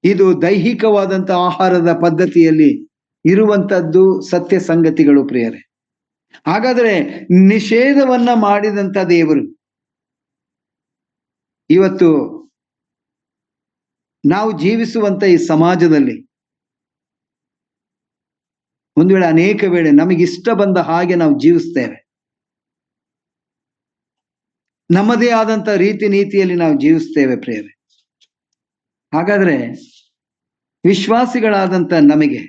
ಇದು ದೈಹಿಕವಾದಂತ ಆಹಾರದ ಪದ್ಧತಿಯಲ್ಲಿ ಇರುವಂತದ್ದು ಸತ್ಯ ಸಂಗತಿಗಳು ಪ್ರಿಯರೇ. ಹಾಗಾದ್ರೆ ನಿಷೇಧವನ್ನ ಮಾಡಿದಂತ ದೇವರು ಇವತ್ತು ನಾವು ಜೀವಿಸುವಂತ ಈ ಸಮಾಜದಲ್ಲಿ ಒಂದು ವೇಳೆ ಅನೇಕ ವೇಳೆ ನಮಗಿಷ್ಟ ಬಂದ ಹಾಗೆ ನಾವು ಜೀವಿಸ್ತೇವೆ. ನಮ್ಮದೇ ಆದಂತ ರೀತಿ ನೀತಿಯಲ್ಲಿ ನಾವು ಜೀವಿಸ್ತೇವೆ ಪ್ರಿಯರೇ. ಹಾಗಾದ್ರೆ ವಿಶ್ವಾಸಿಗಳಾದಂತ ನಮಗೆ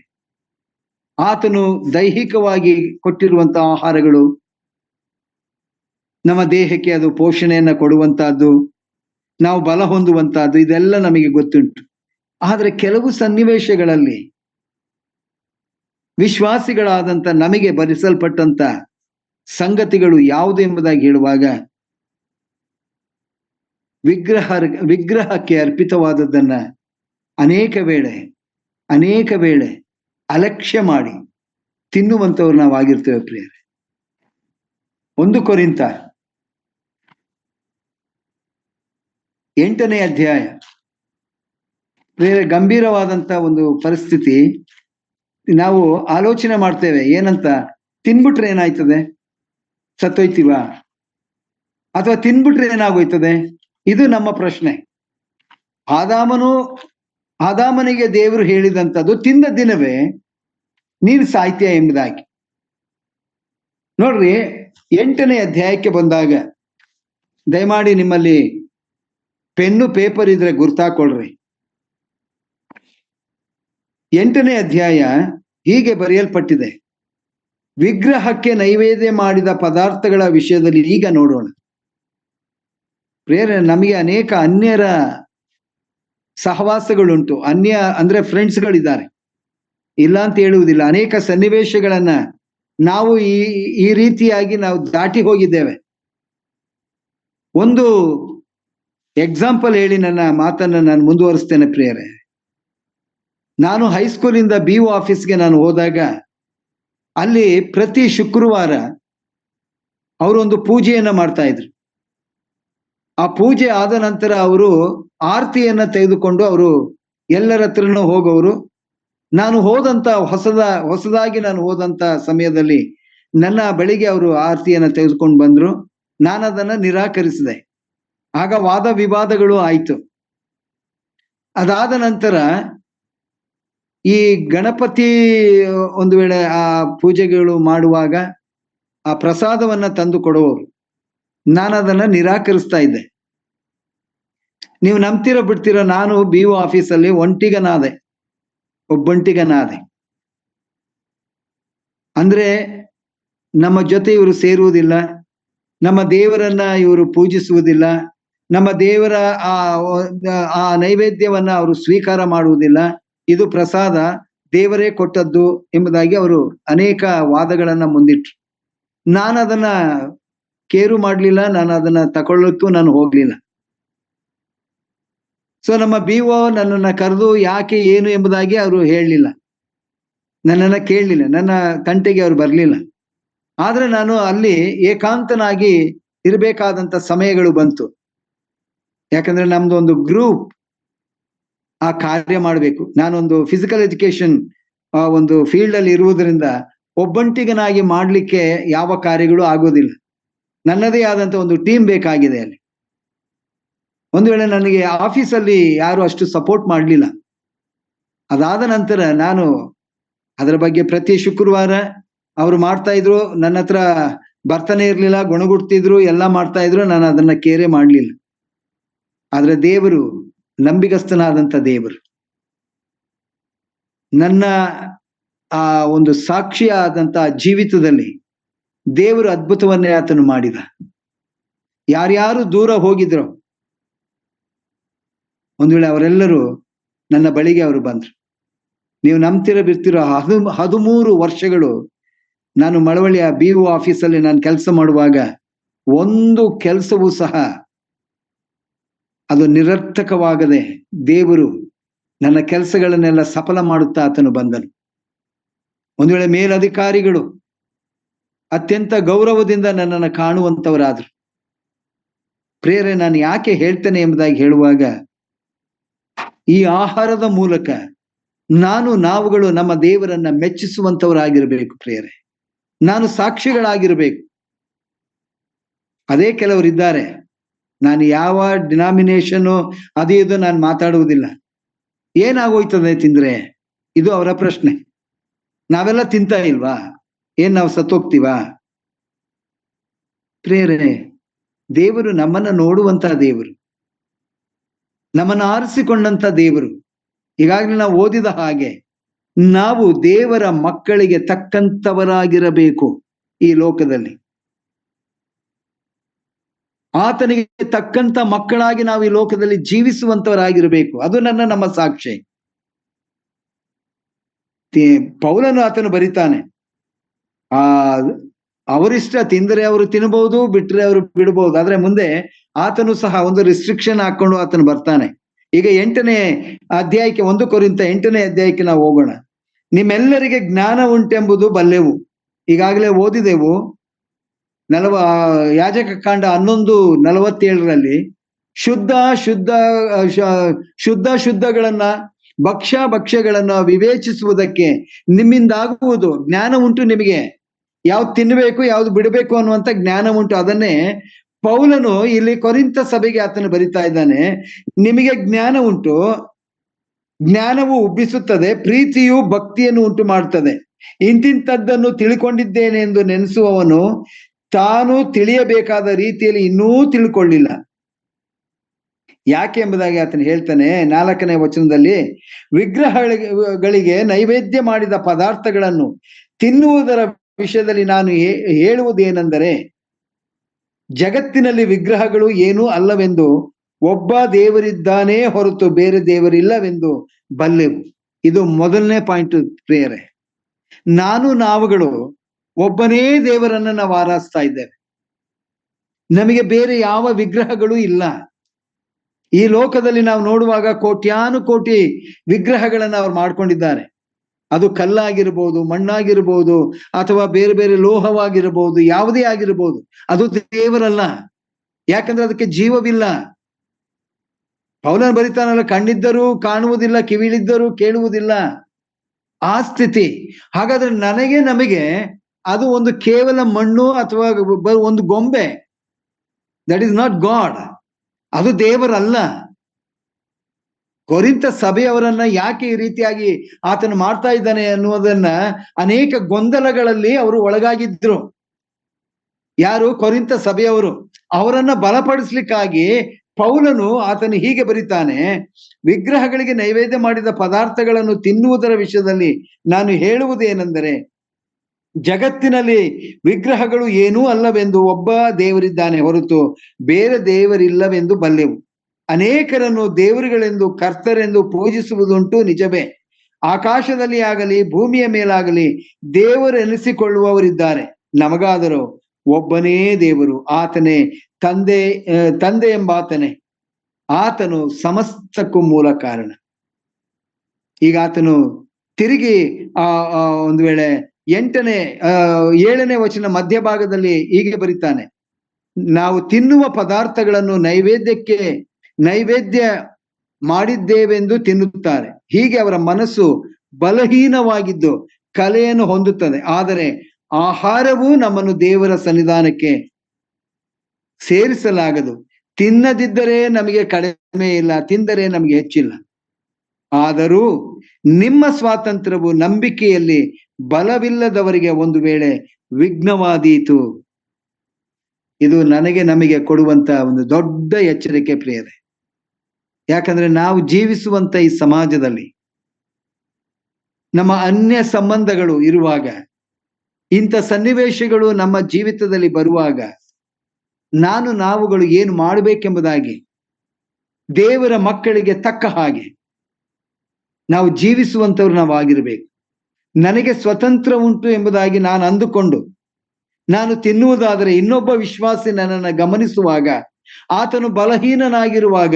ಆತನು ದೈಹಿಕವಾಗಿ ಕೊಟ್ಟಿರುವಂತಹ ಆಹಾರಗಳು ನಮ್ಮ ದೇಹಕ್ಕೆ ಅದು ಪೋಷಣೆಯನ್ನ ಕೊಡುವಂತಹದ್ದು, ನಾವು ಬಲ ಹೊಂದುವಂತಹದ್ದು, ಇದೆಲ್ಲ ನಮಗೆ ಗೊತ್ತುಂಟು. ಆದ್ರೆ ಕೆಲವು ಸನ್ನಿವೇಶಗಳಲ್ಲಿ ವಿಶ್ವಾಸಿಗಳಾದಂತ ನಮಗೆ ಭರಿಸಲ್ಪಟ್ಟಂತ ಸಂಗತಿಗಳು ಯಾವುದು ಎಂಬುದಾಗಿ ಹೇಳುವಾಗ ವಿಗ್ರಹಕ್ಕೆ ಅರ್ಪಿತವಾದದ್ದನ್ನ ಅನೇಕ ವೇಳೆ ಅಲಕ್ಷ್ಯ ಮಾಡಿ ತಿನ್ನುವಂತವ್ರು ನಾವಾಗಿರ್ತೇವೆ ಪ್ರಿಯರೇ. 1 ಕೊರಿಂಥ 8ನೇ ಅಧ್ಯಾಯ ಪ್ರಿಯರೇ, ಗಂಭೀರವಾದಂತ ಒಂದು ಪರಿಸ್ಥಿತಿ. ನಾವು ಆಲೋಚನೆ ಮಾಡ್ತೇವೆ, ಏನಂತ, ತಿನ್ಬಿಟ್ರೆ ಏನಾಯ್ತದೆ, ಸತ್ತೋಯ್ತೀವ, ಅಥವಾ ತಿನ್ಬಿಟ್ರೆ ಏನಾಗೋಯ್ತದೆ? ಇದು ನಮ್ಮ ಪ್ರಶ್ನೆ. ಆದಾಮನಿಗೆ ದೇವರು ಹೇಳಿದಂಥದ್ದು ತಿಂದ ದಿನವೇ ನೀನು ಸಾಯ್ತೀಯ ಎಂಬುದಾಗಿ. ನೋಡ್ರಿ, 8ನೇ ಅಧ್ಯಾಯಕ್ಕೆ ಬಂದಾಗ ದಯಮಾಡಿ ನಿಮ್ಮಲ್ಲಿ ಪೆನ್ನು ಪೇಪರ್ ಇದ್ರೆ ಗುರ್ತಾಕೊಳ್ರಿ. 8ನೇ ಅಧ್ಯಾಯ ಹೀಗೆ ಬರೆಯಲ್ಪಟ್ಟಿದೆ. ವಿಗ್ರಹಕ್ಕೆ ನೈವೇದ್ಯ ಮಾಡಿದ ಪದಾರ್ಥಗಳ ವಿಷಯದಲ್ಲಿ ಈಗ ನೋಡೋಣ. ಪ್ರಿಯರೇ, ನಮಗೆ ಅನೇಕ ಅನ್ಯರ ಸಹವಾಸಗಳುಂಟು. ಅನ್ಯ ಅಂದ್ರೆ ಫ್ರೆಂಡ್ಸ್ಗಳಿದ್ದಾರೆ, ಇಲ್ಲ ಅಂತ ಹೇಳುವುದಿಲ್ಲ. ಅನೇಕ ಸನ್ನಿವೇಶಗಳನ್ನ ನಾವು ಈ ರೀತಿಯಾಗಿ ನಾವು ದಾಟಿ ಹೋಗಿದ್ದೇವೆ. ಒಂದು ಎಕ್ಸಾಂಪಲ್ ಹೇಳಿ ನನ್ನ ಮಾತನ್ನ ನಾನು ಮುಂದುವರಿಸ್ತೇನೆ ಪ್ರಿಯರೇ. ನಾನು ಹೈಸ್ಕೂಲಿಂದ BO ಆಫೀಸ್ಗೆ ನಾನು ಹೋದಾಗ ಅಲ್ಲಿ ಪ್ರತಿ ಶುಕ್ರವಾರ ಅವರೊಂದು ಪೂಜೆಯನ್ನ ಮಾಡ್ತಾ ಇದ್ರು. ಆ ಪೂಜೆ ಆದ ನಂತರ ಅವರು ಆರತಿಯನ್ನ ತೆಗೆದುಕೊಂಡು ಅವರು ಎಲ್ಲರ ಹತ್ರನೂ ಹೋಗೋರು. ನಾನು ಹೋದಂತ ಹೊಸದಾಗಿ ನಾನು ಹೋದಂತ ಸಮಯದಲ್ಲಿ ನನ್ನ ಬಳಿಗೆ ಅವರು ಆರತಿಯನ್ನ ತೆಗೆದುಕೊಂಡು ಬಂದ್ರು. ನಾನು ಅದನ್ನ ನಿರಾಕರಿಸಿದೆ. ಆಗ ವಾದ ವಿವಾದಗಳು ಆಯ್ತು. ಅದಾದ ನಂತರ ಈ ಗಣಪತಿ ಒಂದು ವೇಳೆ ಆ ಪೂಜೆಗಳು ಮಾಡುವಾಗ ಆ ಪ್ರಸಾದವನ್ನ ತಂದು ಕೊಡುವವರು, ನಾನು ಅದನ್ನ ನಿರಾಕರಿಸ್ತಾ ಇದ್ದೆ. ನೀವು ನಂಬ್ತಿರೋ ಬಿಡ್ತಿರೋ, ನಾನು BO ಆಫೀಸಲ್ಲಿ ಒಬ್ಬಂಟಿಗನಾದೆ. ಅಂದ್ರೆ ನಮ್ಮ ಜೊತೆ ಇವರು ಸೇರುವುದಿಲ್ಲ, ನಮ್ಮ ದೇವರನ್ನ ಇವರು ಪೂಜಿಸುವುದಿಲ್ಲ, ನಮ್ಮ ದೇವರ ಆ ನೈವೇದ್ಯವನ್ನ ಅವರು ಸ್ವೀಕಾರ ಮಾಡುವುದಿಲ್ಲ. ಇದು ಪ್ರಸಾದ ದೇವರೇ ಕೊಟ್ಟದ್ದು ಎಂಬುದಾಗಿ ಅವರು ಅನೇಕ ವಾದಗಳನ್ನ ಮುಂದಿಟ್ರು. ನಾನು ಅದನ್ನ ಕೇರು ಮಾಡ್ಲಿಲ್ಲ, ನಾನು ಅದನ್ನ ತಕೊಳ್ಳಕ್ಕೂ ನಾನು ಹೋಗ್ಲಿಲ್ಲ. ಸೊ ನಮ್ಮ BO ನನ್ನನ್ನ ಕರೆದು ಯಾಕೆ ಏನು ಎಂಬುದಾಗಿ ಅವರು ಹೇಳಲಿಲ್ಲ, ನನ್ನನ್ನ ಕೇಳಲಿಲ್ಲ, ನನ್ನ ತಂಟೆಗೆ ಅವರು ಬರಲಿಲ್ಲ. ಆದ್ರೆ ನಾನು ಅಲ್ಲಿ ಏಕಾಂತನಾಗಿ ಇರಬೇಕಾದಂತ ಸಮಯಗಳು ಬಂತು. ಯಾಕಂದ್ರೆ ನಮ್ದು ಒಂದು ಗ್ರೂಪ್ ಆ ಕಾರ್ಯ ಮಾಡಬೇಕು. ನಾನೊಂದು ಫಿಸಿಕಲ್ ಎಜುಕೇಶನ್ ಒಂದು ಫೀಲ್ಡ್ ಅಲ್ಲಿ ಇರುವುದರಿಂದ ಒಬ್ಬಂಟಿಗನಾಗಿ ಮಾಡ್ಲಿಕ್ಕೆ ಯಾವ ಕಾರ್ಯಗಳು ಆಗೋದಿಲ್ಲ. ನನ್ನದೇ ಆದಂತ ಒಂದು ಟೀಮ್ ಬೇಕಾಗಿದೆ ಅಲ್ಲಿ. ಒಂದು ವೇಳೆ ನನಗೆ ಆಫೀಸಲ್ಲಿ ಯಾರು ಅಷ್ಟು ಸಪೋರ್ಟ್ ಮಾಡಲಿಲ್ಲ. ಅದಾದ ನಂತರ ನಾನು ಅದರ ಬಗ್ಗೆ ಪ್ರತಿ ಶುಕ್ರವಾರ ಅವರು ಮಾಡ್ತಾ ಇದ್ರು, ನನ್ನ ಹತ್ರ ಬರ್ತಾನೆ ಇರ್ಲಿಲ್ಲ, ಗುಣಗುಡ್ತಿದ್ರು, ಎಲ್ಲ ಮಾಡ್ತಾ ಇದ್ರು. ನಾನು ಅದನ್ನ ಕೇರೆ ಮಾಡ್ಲಿಲ್ಲ. ಆದ್ರೆ ದೇವರು ನಂಬಿಗಸ್ತನಾದಂತ ದೇವರು, ನನ್ನ ಆ ಒಂದು ಸಾಕ್ಷಿಯಾದಂತ ಜೀವಿತದಲ್ಲಿ ದೇವರು ಅದ್ಭುತವನ್ನೇ ಆತನು ಮಾಡಿದ. ಯಾರ್ಯಾರು ದೂರ ಹೋಗಿದ್ರು, ಒಂದು ವೇಳೆ ಅವರೆಲ್ಲರೂ ನನ್ನ ಬಳಿಗೆ ಅವರು ಬಂದ್ರು. ನೀವು ಬಿಡ್ತಿರೋ 13 ವರ್ಷಗಳು ನಾನು ಮಳವಳ್ಳಿಯ BO ಆಫೀಸಲ್ಲಿ ನಾನು ಕೆಲಸ ಮಾಡುವಾಗ ಒಂದು ಕೆಲಸವೂ ಸಹ ಅದು ನಿರರ್ಥಕವಾಗದೆ ದೇವರು ನನ್ನ ಕೆಲಸಗಳನ್ನೆಲ್ಲ ಸಫಲ ಮಾಡುತ್ತಾ ಆತನು ಬಂದನು. ಒಂದು ವೇಳೆ ಮೇಲಧಿಕಾರಿಗಳು ಅತ್ಯಂತ ಗೌರವದಿಂದ ನನ್ನನ್ನು ಕಾಣುವಂತವರಾದ್ರು. ಪ್ರಿಯರೇ, ನಾನು ಯಾಕೆ ಹೇಳ್ತೇನೆ ಎಂಬುದಾಗಿ ಹೇಳುವಾಗ, ಈ ಆಹಾರದ ಮೂಲಕ ನಾವುಗಳು ನಮ್ಮ ದೇವರನ್ನ ಮೆಚ್ಚಿಸುವಂತವರಾಗಿರ್ಬೇಕು ಪ್ರಿಯರೇ. ನಾನು ಸಾಕ್ಷಿಗಳಾಗಿರ್ಬೇಕು. ಅದೇ ಕೆಲವರಿದ್ದಾರೆ, ನಾನು ಯಾವ ಡಿನಾಮಿನೇಷನ್ ಅದು ಇದು ನಾನು ಮಾತಾಡುವುದಿಲ್ಲ. ಏನಾಗೋಯ್ತದೆ ತಿಂದ್ರೆ? ಇದು ಅವರ ಪ್ರಶ್ನೆ. ನಾವೆಲ್ಲ ತಿಂತಾ ಇಲ್ವಾ? ಏನ್ ನಾವು ಸತ್ತೋಗ್ತೀವಾ? ಪ್ರಿಯರೇ, ದೇವರು ನಮ್ಮನ್ನ ನೋಡುವಂತಹ ದೇವರು, ನಮ್ಮನ್ನು ಆರಿಸಿಕೊಂಡಂತ ದೇವರು. ಈಗಾಗಲೇ ನಾವು ಓದಿದ ಹಾಗೆ ನಾವು ದೇವರ ಮಕ್ಕಳಿಗೆ ತಕ್ಕಂತವರಾಗಿರಬೇಕು. ಈ ಲೋಕದಲ್ಲಿ ಆತನಿಗೆ ತಕ್ಕಂತ ಮಕ್ಕಳಾಗಿ ನಾವು ಈ ಲೋಕದಲ್ಲಿ ಜೀವಿಸುವಂತವರಾಗಿರಬೇಕು. ಅದು ನಮ್ಮ ಸಾಕ್ಷಿ. ಪೌಲನು ಆತನು ಬರಿತಾನೆ, ಅವರಿಷ್ಟ, ತಿಂದರೆ ಅವರು ತಿನ್ನಬಹುದು, ಬಿಟ್ರೆ ಅವರು ಬಿಡಬಹುದು. ಆದ್ರೆ ಮುಂದೆ ಆತನು ಸಹ ಒಂದು ರಿಸ್ಟ್ರಿಕ್ಷನ್ ಹಾಕೊಂಡು ಆತನು ಬರ್ತಾನೆ. ಈಗ 8ನೇ ಅಧ್ಯಾಯಕ್ಕೆ, 1 ಕೊರಿಂಥ 8ನೇ ಅಧ್ಯಾಯಕ್ಕೆ ನಾವು ಹೋಗೋಣ. ನಿಮ್ಮೆಲ್ಲರಿಗೆ ಜ್ಞಾನ ಉಂಟೆಂಬುದು ಬಲ್ಲೆವು. ಈಗಾಗಲೇ ಓದಿದೆವು. ಯಾಜಕ ಕಾಂಡ 11:47 ಶುದ್ಧಗಳನ್ನ ಭಕ್ಷ್ಯಗಳನ್ನ ವಿವೇಚಿಸುವುದಕ್ಕೆ ನಿಮ್ಮಿಂದಾಗುವುದು. ಜ್ಞಾನ ಉಂಟು ನಿಮಗೆ, ಯಾವ್ದು ತಿನ್ನಬೇಕು ಯಾವ್ದು ಬಿಡಬೇಕು ಅನ್ನುವಂತ ಜ್ಞಾನ ಉಂಟು. ಅದನ್ನೇ ಪೌಲನು ಇಲ್ಲಿ ಕೊರಿಂಥ ಸಭೆಗೆ ಆತನು ಬರಿತಾ ಇದ್ದಾನೆ. ನಿಮಗೆ ಜ್ಞಾನ ಉಂಟು, ಜ್ಞಾನವು ಉಬ್ಬಿಸುತ್ತದೆ, ಪ್ರೀತಿಯು ಭಕ್ತಿಯನ್ನು ಉಂಟು ಮಾಡ್ತದೆ. ಇಂತಿಂತದ್ದನ್ನು ತಿಳ್ಕೊಂಡಿದ್ದೇನೆ ಎಂದು ನೆನೆಸುವವನು ತಾನು ತಿಳಿಯಬೇಕಾದ ರೀತಿಯಲ್ಲಿ ಇನ್ನೂ ತಿಳ್ಕೊಳ್ಳಿಲ್ಲ. ಯಾಕೆ ಎಂಬುದಾಗಿ ಆತನು ಹೇಳ್ತಾನೆ 4ನೇ ವಚನದಲ್ಲಿ, ವಿಗ್ರಹಗಳಿಗೆ ನೈವೇದ್ಯ ಮಾಡಿದ ಪದಾರ್ಥಗಳನ್ನು ತಿನ್ನುವುದರ ವಿಷಯದಲ್ಲಿ ನಾನು ಹೇಳುವುದೇನೆಂದರೆ, ಜಗತ್ತಿನಲ್ಲಿ ವಿಗ್ರಹಗಳು ಏನೂ ಅಲ್ಲವೆಂದು ಒಬ್ಬ ದೇವರಿದ್ದಾನೇ ಹೊರತು ಬೇರೆ ದೇವರಿಲ್ಲವೆಂದು ಬಲ್ಲೆವು. ಇದು ಮೊದಲನೇ ಪಾಯಿಂಟ್ ಪ್ರಿಯರೇ. ನಾವುಗಳು ಒಬ್ಬನೇ ದೇವರನ್ನ ನಾವು ಆರಾಧಿಸ್ತಾ ಇದ್ದೇವೆ. ನಮಗೆ ಬೇರೆ ಯಾವ ವಿಗ್ರಹಗಳು ಇಲ್ಲ. ಈ ಲೋಕದಲ್ಲಿ ನಾವು ನೋಡುವಾಗ ಕೋಟ್ಯಾನುಕೋಟಿ ವಿಗ್ರಹಗಳನ್ನ ಅವ್ರು ಮಾಡ್ಕೊಂಡಿದ್ದಾರೆ. ಅದು ಕಲ್ಲಾಗಿರ್ಬೋದು, ಮಣ್ಣಾಗಿರ್ಬೋದು, ಅಥವಾ ಬೇರೆ ಬೇರೆ ಲೋಹವಾಗಿರ್ಬೋದು, ಯಾವುದೇ ಆಗಿರ್ಬೋದು. ಅದು ದೇವರಲ್ಲ. ಯಾಕಂದ್ರೆ ಅದಕ್ಕೆ ಜೀವವಿಲ್ಲ. ಪೌಲನು ಬರಿತಾನಲ್ಲ, ಕಣ್ಣಿದ್ದರೂ ಕಾಣುವುದಿಲ್ಲ, ಕಿವಿಳಿದ್ದರೂ ಕೇಳುವುದಿಲ್ಲ, ಆ ಸ್ಥಿತಿ. ಹಾಗಾದ್ರೆ ನಮಗೆ ಅದು ಒಂದು ಕೇವಲ ಮಣ್ಣು ಅಥವಾ ಒಂದು ಗೊಂಬೆ. That is not god. ಅದು ದೇವರಲ್ಲ. ಕೊರಿಂಥ ಸಭೆಯವರನ್ನ ಯಾಕೆ ಈ ರೀತಿಯಾಗಿ ಆತನು ಮಾಡ್ತಾ ಇದ್ದಾನೆ ಅನ್ನುವುದನ್ನ ಅನೇಕ ಗೊಂದಲಗಳಲ್ಲಿ ಅವರು ಒಳಗಾಗಿದ್ರು. ಯಾರು? ಕೊರಿಂಥ ಸಭೆಯವರು. ಅವರನ್ನ ಬಲಪಡಿಸ್ಲಿಕ್ಕಾಗಿ ಪೌಲನು ಆತನು ಹೀಗೆ ಬರಿತಾನೆ, ವಿಗ್ರಹಗಳಿಗೆ ನೈವೇದ್ಯ ಮಾಡಿದ ಪದಾರ್ಥಗಳನ್ನು ತಿನ್ನುವುದರ ವಿಷಯದಲ್ಲಿ ನಾನು ಹೇಳುವುದೇನೆಂದರೆ, ಜಗತ್ತಿನಲ್ಲಿ ವಿಗ್ರಹಗಳು ಏನೂ ಅಲ್ಲವೆಂದು ಒಬ್ಬ ದೇವರಿದ್ದಾನೆ ಹೊರತು ಬೇರೆ ದೇವರಿಲ್ಲವೆಂದು ಬಲ್ಲೆವು. ಅನೇಕರನ್ನು ದೇವರುಗಳೆಂದು ಕರ್ತರೆಂದು ಪೂಜಿಸುವುದುಂಟು, ನಿಜವೇ. ಆಕಾಶದಲ್ಲಿ ಆಗಲಿ ಭೂಮಿಯ ಮೇಲಾಗಲಿ ದೇವರೆನಿಸಿಕೊಳ್ಳುವವರಿದ್ದಾರೆ. ನಮಗಾದರೂ ಒಬ್ಬನೇ ದೇವರು, ಆತನೇ ತಂದೆ ಎಂಬಾತನೇ. ಆತನು ಸಮಸ್ತಕ್ಕೂ ಮೂಲ ಕಾರಣ. ಈಗ ಆತನು ತಿರುಗಿ ಒಂದು ವೇಳೆ 7ನೇ ವಚನ ಮಧ್ಯಭಾಗದಲ್ಲಿ ಹೀಗೆ ಬರೀತಾನೆ, ನಾವು ತಿನ್ನುವ ಪದಾರ್ಥಗಳನ್ನು ನೈವೇದ್ಯ ಮಾಡಿದ್ದೇವೆಂದು ತಿನ್ನುತ್ತಾರೆ. ಹೀಗೆ ಅವರ ಮನಸ್ಸು ಬಲಹೀನವಾಗಿದ್ದು ಕಲೆಯನ್ನು ಹೊಂದುತ್ತದೆ. ಆದರೆ ಆಹಾರವು ನಮ್ಮನ್ನು ದೇವರ ಸನ್ನಿಧಾನಕ್ಕೆ ಸೇರಿಸಲಾಗದು. ತಿನ್ನದಿದ್ದರೆ ನಮಗೆ ಕಡಿಮೆ ಇಲ್ಲ, ತಿಂದರೆ ನಮಗೆ ಹೆಚ್ಚಿಲ್ಲ. ಆದರೂ ನಿಮ್ಮ ಸ್ವಾತಂತ್ರ್ಯವು ನಂಬಿಕೆಯಲ್ಲಿ ಬಲವಿಲ್ಲದವರಿಗೆ ಒಂದು ವೇಳೆ ವಿಘ್ನವಾದೀತು. ಇದು ನಮಗೆ ಕೊಡುವಂತ ಒಂದು ದೊಡ್ಡ ಎಚ್ಚರಿಕೆ ಪ್ರಿಯರೇ. ಯಾಕಂದ್ರೆ ನಾವು ಜೀವಿಸುವಂತ ಈ ಸಮಾಜದಲ್ಲಿ ನಮ್ಮ ಅನ್ಯ ಸಂಬಂಧಗಳು ಇರುವಾಗ, ಇಂಥ ಸನ್ನಿವೇಶಗಳು ನಮ್ಮ ಜೀವಿತದಲ್ಲಿ ಬರುವಾಗ, ನಾವುಗಳು ಏನು ಮಾಡಬೇಕೆಂಬುದಾಗಿ ದೇವರ ಮಕ್ಕಳಿಗೆ ತಕ್ಕ ಹಾಗೆ ನಾವು ಜೀವಿಸುವಂತವ್ರು ನಾವು ಆಗಿರ್ಬೇಕು. ನನಗೆ ಸ್ವತಂತ್ರ ಉಂಟು ಎಂಬುದಾಗಿ ನಾನು ಅಂದುಕೊಂಡು ನಾನು ತಿನ್ನುವುದಾದರೆ ಇನ್ನೊಬ್ಬ ವಿಶ್ವಾಸಿ ನನ್ನನ್ನು ಗಮನಿಸುವಾಗ, ಆತನು ಬಲಹೀನನಾಗಿರುವಾಗ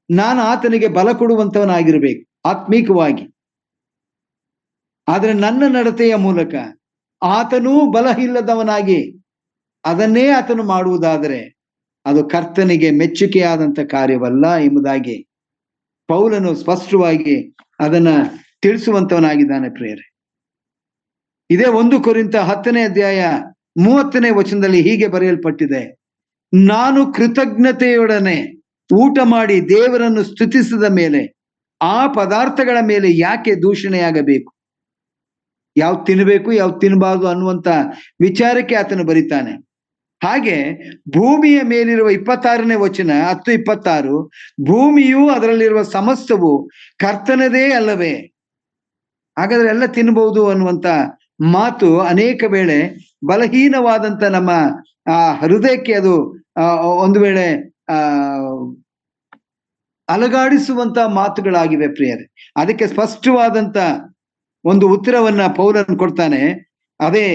ನಾನು ಆತನಿಗೆ ಬಲ ಕೊಡುವಂತವನಾಗಿರ್ಬೇಕು ಆತ್ಮೀಕವಾಗಿ. ಆದ್ರೆ ನನ್ನ ನಡತೆಯ ಮೂಲಕ ಆತನೂ ಬಲ ಇಲ್ಲದವನಾಗಿ ಅದನ್ನೇ ಆತನು ಮಾಡುವುದಾದರೆ ಅದು ಕರ್ತನಿಗೆ ಮೆಚ್ಚುಗೆಯಾದಂತ ಕಾರ್ಯವಲ್ಲ ಎಂಬುದಾಗಿ ಪೌಲನು ಸ್ಪಷ್ಟವಾಗಿ ಅದನ್ನ ತಿಳಿಸುವಂತವನಾಗಿದ್ದಾನೆ ಪ್ರಿಯರೇ. ಇದೇ 1 ಕೊರಿಂಥ 10ನೇ ಅಧ್ಯಾಯ 30ನೇ ವಚನದಲ್ಲಿ ಹೀಗೆ ಬರೆಯಲ್ಪಟ್ಟಿದೆ, ನಾನು ಕೃತಜ್ಞತೆಯೊಡನೆ ಊಟ ಮಾಡಿ ದೇವರನ್ನು ಸ್ತುತಿಸಿದ ಮೇಲೆ ಆ ಪದಾರ್ಥಗಳ ಮೇಲೆ ಯಾಕೆ ದೂಷಣೆಯಾಗಬೇಕು? ಯಾವ್ದು ತಿನ್ನಬೇಕು ಯಾವ್ದು ತಿನ್ನಬಾರ್ದು ಅನ್ನುವಂತ ವಿಚಾರಕ್ಕೆ ಆತನು ಬರೀತಾನೆ. ಹಾಗೆ ಭೂಮಿಯ ಮೇಲಿರುವ 26ನೇ ವಚನ 10:26, ಭೂಮಿಯು ಅದರಲ್ಲಿರುವ ಸಮಸ್ತವು ಕರ್ತನದೇ ಅಲ್ಲವೇ? ಹಾಗಾದ್ರೆ ಎಲ್ಲ ತಿನ್ನಬಹುದು ಅನ್ನುವಂತ ಮಾತು ಅನೇಕ ವೇಳೆ ಬಲಹೀನವಾದಂತ ನಮ್ಮ ಹೃದಯಕ್ಕೆ ಅದು ಒಂದು ವೇಳೆ ಅಲಗಾಡಿಸುವಂತ ಮಾತುಗಳಾಗಿವೆ ಪ್ರಿಯರೇ. ಅದಕ್ಕೆ ಸ್ಪಷ್ಟವಾದಂತ ಒಂದು ಉತ್ತರವನ್ನ ಪೌಲನು ಕೊಡ್ತಾನೆ. ಅದೇ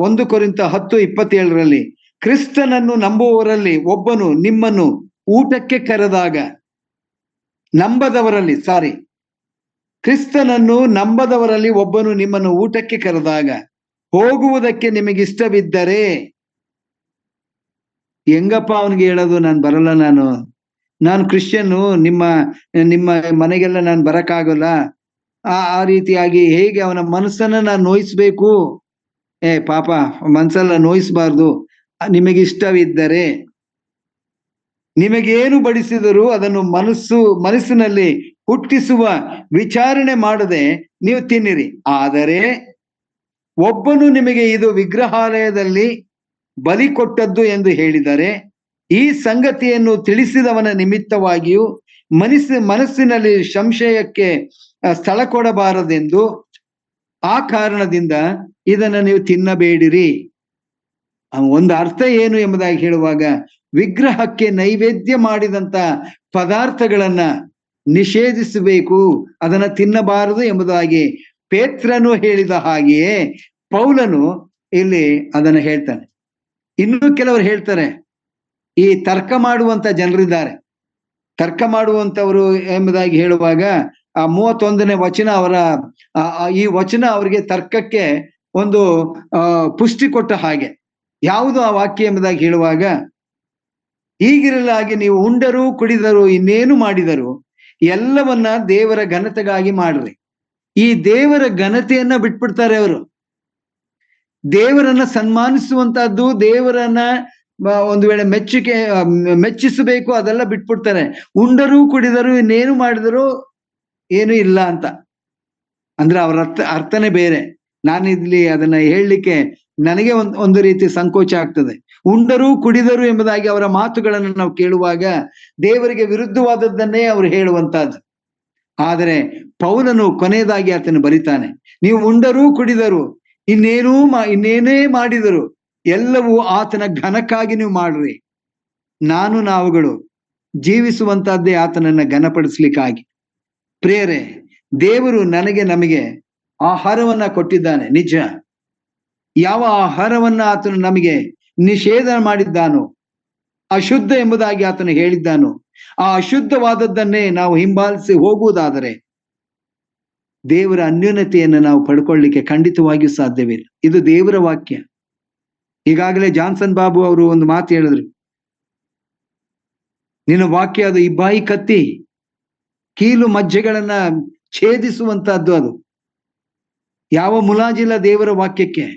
1 ಕೊರಿಂಥ 10:27ರಲ್ಲಿ, ಕ್ರಿಸ್ತನನ್ನು ನಂಬುವವರಲ್ಲಿ ಒಬ್ಬನು ನಿಮ್ಮನ್ನು ಊಟಕ್ಕೆ ಕರೆದಾಗ, ಕ್ರಿಸ್ತನನ್ನು ನಂಬದವರಲ್ಲಿ ಒಬ್ಬನು ನಿಮ್ಮನ್ನು ಊಟಕ್ಕೆ ಕರೆದಾಗ ಹೋಗುವುದಕ್ಕೆ ನಿಮಗಿಷ್ಟವಿದ್ದರೆ, ಹೆಂಗಪ್ಪ ಅವನಿಗೆ ಹೇಳೋದು, ನಾನು ಬರಲ್ಲ, ನಾನು ಕ್ರಿಶ್ಚಿಯನ್ನು, ನಿಮ್ಮ ಮನೆಗೆಲ್ಲ ನಾನು ಬರಕ್ಕಾಗಲ್ಲ, ಆ ರೀತಿಯಾಗಿ ಹೇಗೆ ಅವನ ಮನಸ್ಸನ್ನ ನಾನು ನೋಯಿಸ್ಬೇಕು? ಪಾಪ ಮನಸ್ಸೆಲ್ಲ ನೋಯಿಸಬಾರ್ದು. ನಿಮಗಿಷ್ಟವಿದ್ದರೆ ನಿಮಗೇನು ಬಡಿಸಿದರೂ ಅದನ್ನು ಮನಸ್ಸಿನಲ್ಲಿ ಹುಟ್ಟಿಸುವ ವಿಚಾರಣೆ ಮಾಡದೆ ನೀವು ತಿನ್ನಿರಿ. ಆದರೆ ಒಬ್ಬನು ನಿಮಗೆ ಇದು ವಿಗ್ರಹಾಲಯದಲ್ಲಿ ಬಲಿ ಕೊಟ್ಟದ್ದು ಎಂದು ಹೇಳಿದರೆ, ಈ ಸಂಗತಿಯನ್ನು ತಿಳಿಸಿದವನ ನಿಮಿತ್ತವಾಗಿಯೂ ಮನಸ್ಸಿನಲ್ಲಿ ಸಂಶಯಕ್ಕೆ ಸ್ಥಳ ಕೊಡಬಾರದೆಂದು ಆ ಕಾರಣದಿಂದ ಇದನ್ನು ನೀವು ತಿನ್ನಬೇಡಿರಿ. ಒಂದು ಅರ್ಥ ಏನು ಎಂಬುದಾಗಿ ಹೇಳುವಾಗ, ವಿಗ್ರಹಕ್ಕೆ ನೈವೇದ್ಯ ಮಾಡಿದಂತ ಪದಾರ್ಥಗಳನ್ನ ನಿಷೇಧಿಸಬೇಕು, ಅದನ್ನ ತಿನ್ನಬಾರದು ಎಂಬುದಾಗಿ ಪೇತ್ರನು ಹೇಳಿದ ಹಾಗೆಯೇ ಪೌಲನು ಇಲ್ಲಿ ಅದನ್ನ ಹೇಳ್ತಾನೆ. ಇನ್ನು ಕೆಲವರು ಹೇಳ್ತಾರೆ, ಈ ತರ್ಕ ಮಾಡುವಂತ ಜನರಿದ್ದಾರೆ, ತರ್ಕ ಮಾಡುವಂತವರು ಎಂಬುದಾಗಿ ಹೇಳುವಾಗ 31ನೇ ವಚನ ಈ ವಚನ ಅವರಿಗೆ ತರ್ಕಕ್ಕೆ ಒಂದು ಪುಷ್ಟಿ ಕೊಟ್ಟ ಹಾಗೆ. ಯಾವುದು ಆ ವಾಕ್ಯ ಎಂಬುದಾಗಿ ಹೇಳುವಾಗ, ಹೀಗಿರಲಾಗಿ ನೀವು ಉಂಡರೂ ಕುಡಿದರು ಇನ್ನೇನು ಮಾಡಿದರು ಎಲ್ಲವನ್ನ ದೇವರ ಘನತೆಗಾಗಿ ಮಾಡ್ರಿ. ಈ ದೇವರ ಘನತೆಯನ್ನ ಬಿಟ್ಬಿಡ್ತಾರೆ ಅವರು. ದೇವರನ್ನ ಸನ್ಮಾನಿಸುವಂತಹದ್ದು, ದೇವರನ್ನ ಒಂದು ವೇಳೆ ಮೆಚ್ಚಿಸಬೇಕು, ಅದೆಲ್ಲ ಬಿಟ್ಬಿಡ್ತಾರೆ. ಉಂಡರೂ ಕುಡಿದರು ಇನ್ನೇನು ಮಾಡಿದರು ಏನು ಇಲ್ಲ ಅಂತ. ಅಂದ್ರೆ ಅವರ ಅರ್ಥನೇ ಬೇರೆ. ನಾನಿಲ್ಲಿ ಅದನ್ನ ಹೇಳಲಿಕ್ಕೆ ನನಗೆ ಒಂದು ರೀತಿ ಸಂಕೋಚ ಆಗ್ತದೆ. ಉಂಡರೂ ಕುಡಿದರು ಎಂಬುದಾಗಿ ಅವರ ಮಾತುಗಳನ್ನು ನಾವು ಕೇಳುವಾಗ ದೇವರಿಗೆ ವಿರುದ್ಧವಾದದ್ದನ್ನೇ ಅವರು ಹೇಳುವಂತಹದ್ದು. ಆದರೆ ಪೌಲನು ಕೊನೆಯದಾಗಿ ಆತನು ಬರಿತಾನೆ, ನೀವು ಉಂಡರೂ ಕುಡಿದರು ಇನ್ನೇನೇ ಮಾಡಿದರು ಎಲ್ಲವೂ ಆತನ ಘನಕ್ಕಾಗಿ ನೀವು ಮಾಡ್ರಿ. ನಾವುಗಳು ಜೀವಿಸುವಂತಹದ್ದೇ ಆತನನ್ನ ಘನಪಡಿಸ್ಲಿಕ್ಕಾಗಿ. ಪ್ರಿಯರೇ, ದೇವರು ನಮಗೆ ಆಹಾರವನ್ನ ಕೊಟ್ಟಿದ್ದಾನೆ, ನಿಜ. ಯಾವ ಆಹಾರವನ್ನ ಆತನು ನಮಗೆ ನಿಷೇಧ ಮಾಡಿದ್ದಾನೋ, ಅಶುದ್ಧ ಎಂಬುದಾಗಿ ಆತನು ಹೇಳಿದ್ದಾನೋ, ಆ ಅಶುದ್ಧವಾದದ್ದನ್ನೇ ನಾವು ಹಿಂಬಾಲಿಸಿ ಹೋಗುವುದಾದರೆ ದೇವರ ಅನ್ಯೂನತೆಯನ್ನು ನಾವು ಪಡ್ಕೊಳ್ಳಿಕ್ಕೆ ಖಂಡಿತವಾಗಿಯೂ ಸಾಧ್ಯವಿಲ್ಲ. ಇದು ದೇವರ ವಾಕ್ಯ. ಈಗಾಗಲೇ ಜಾನ್ಸನ್ ಬಾಬು ಅವರು ಒಂದು ಮಾತು ಹೇಳಿದ್ರು, ನಿನ್ನ ವಾಕ್ಯ ಅದು ಇಬ್ಬಾಯಿ ಕತ್ತಿ, ಕೀಲು ಮಜ್ಜೆಗಳನ್ನ ಛೇದಿಸುವಂತಹದ್ದು. ಅದು ಯಾವ ಮುಲಾಜಿಲ್ಲ ದೇವರ ವಾಕ್ಯಕ್ಕೆ.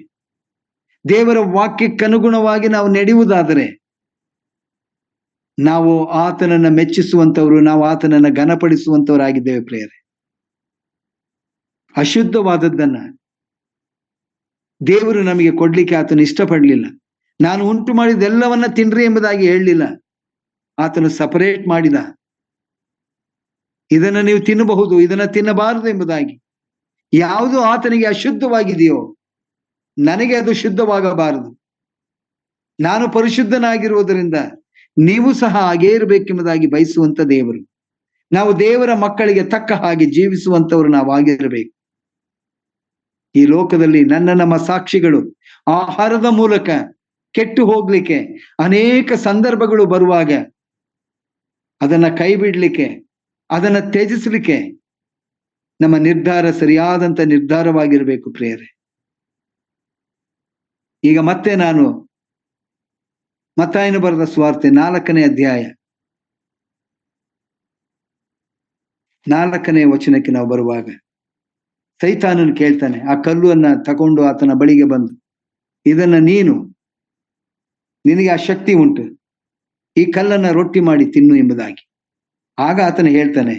ದೇವರ ವಾಕ್ಯಕ್ಕನುಗುಣವಾಗಿ ನಾವು ನಡೆಯುವುದಾದರೆ ನಾವು ಆತನನ್ನ ಮೆಚ್ಚಿಸುವಂತವ್ರು, ನಾವು ಆತನನ್ನ ಘನಪಡಿಸುವಂತವರಾಗಿದ್ದೇವೆ ಪ್ರಿಯರೇ. ಅಶುದ್ಧವಾದದ್ದನ್ನ ದೇವರು ನಮಗೆ ಕೊಡ್ಲಿಕ್ಕೆ ಆತನು ಇಷ್ಟಪಡ್ಲಿಲ್ಲ. ನಾನು ಉಂಟು ಮಾಡಿದೆಲ್ಲವನ್ನ ತಿನ್ರಿ ಎಂಬುದಾಗಿ ಹೇಳಲಿಲ್ಲ. ಆತನು ಸಪರೇಟ್ ಮಾಡಿದ, ಇದನ್ನ ನೀವು ತಿನ್ನಬಹುದು, ಇದನ್ನ ತಿನ್ನಬಾರದು ಎಂಬುದಾಗಿ. ಯಾವುದು ಆತನಿಗೆ ಅಶುದ್ಧವಾಗಿದೆಯೋ ನನಗೆ ಅದು ಶುದ್ಧವಾಗಬಾರದು. ನಾನು ಪರಿಶುದ್ಧನಾಗಿರುವುದರಿಂದ ನೀವು ಸಹ ಹಾಗೇ ಇರಬೇಕೆಂಬುದಾಗಿ ಬಯಸುವಂತ ದೇವರು. ನಾವು ದೇವರ ಮಕ್ಕಳಿಗೆ ತಕ್ಕ ಹಾಗೆ ಜೀವಿಸುವಂತವರು ನಾವು ಆಗಿರಬೇಕು. ಈ ಲೋಕದಲ್ಲಿ ನಮ್ಮ ಸಾಕ್ಷಿಗಳು ಆಹಾರದ ಮೂಲಕ ಕೆಟ್ಟು ಹೋಗ್ಲಿಕ್ಕೆ ಅನೇಕ ಸಂದರ್ಭಗಳು ಬರುವಾಗ ಅದನ್ನ ಕೈ ಬಿಡ್ಲಿಕ್ಕೆ, ಅದನ್ನ ತ್ಯಜಿಸ್ಲಿಕ್ಕೆ ನಮ್ಮ ನಿರ್ಧಾರ ಸರಿಯಾದಂತ ನಿರ್ಧಾರವಾಗಿರ್ಬೇಕು ಪ್ರಿಯರೇ. ಈಗ ಮತ್ತೆ ನಾನು ಮತ್ತಾಯನು ಬರೆದ ಸುವಾರ್ತೆ 4ನೇ ಅಧ್ಯಾಯ 4ನೇ ವಚನಕ್ಕೆ ನಾವು ಬರುವಾಗ ಸೈತಾನನು ಕೇಳ್ತಾನೆ, ಆ ಕಲ್ಲುವನ್ನ ತಕೊಂಡು ಆತನ ಬಳಿಗೆ ಬಂದು, ಇದನ್ನ ನಿನಗೆ ಆ ಶಕ್ತಿ ಉಂಟು, ಈ ಕಲ್ಲನ್ನ ರೊಟ್ಟಿ ಮಾಡಿ ತಿನ್ನು ಎಂಬುದಾಗಿ. ಆಗ ಆತನು ಹೇಳ್ತಾನೆ,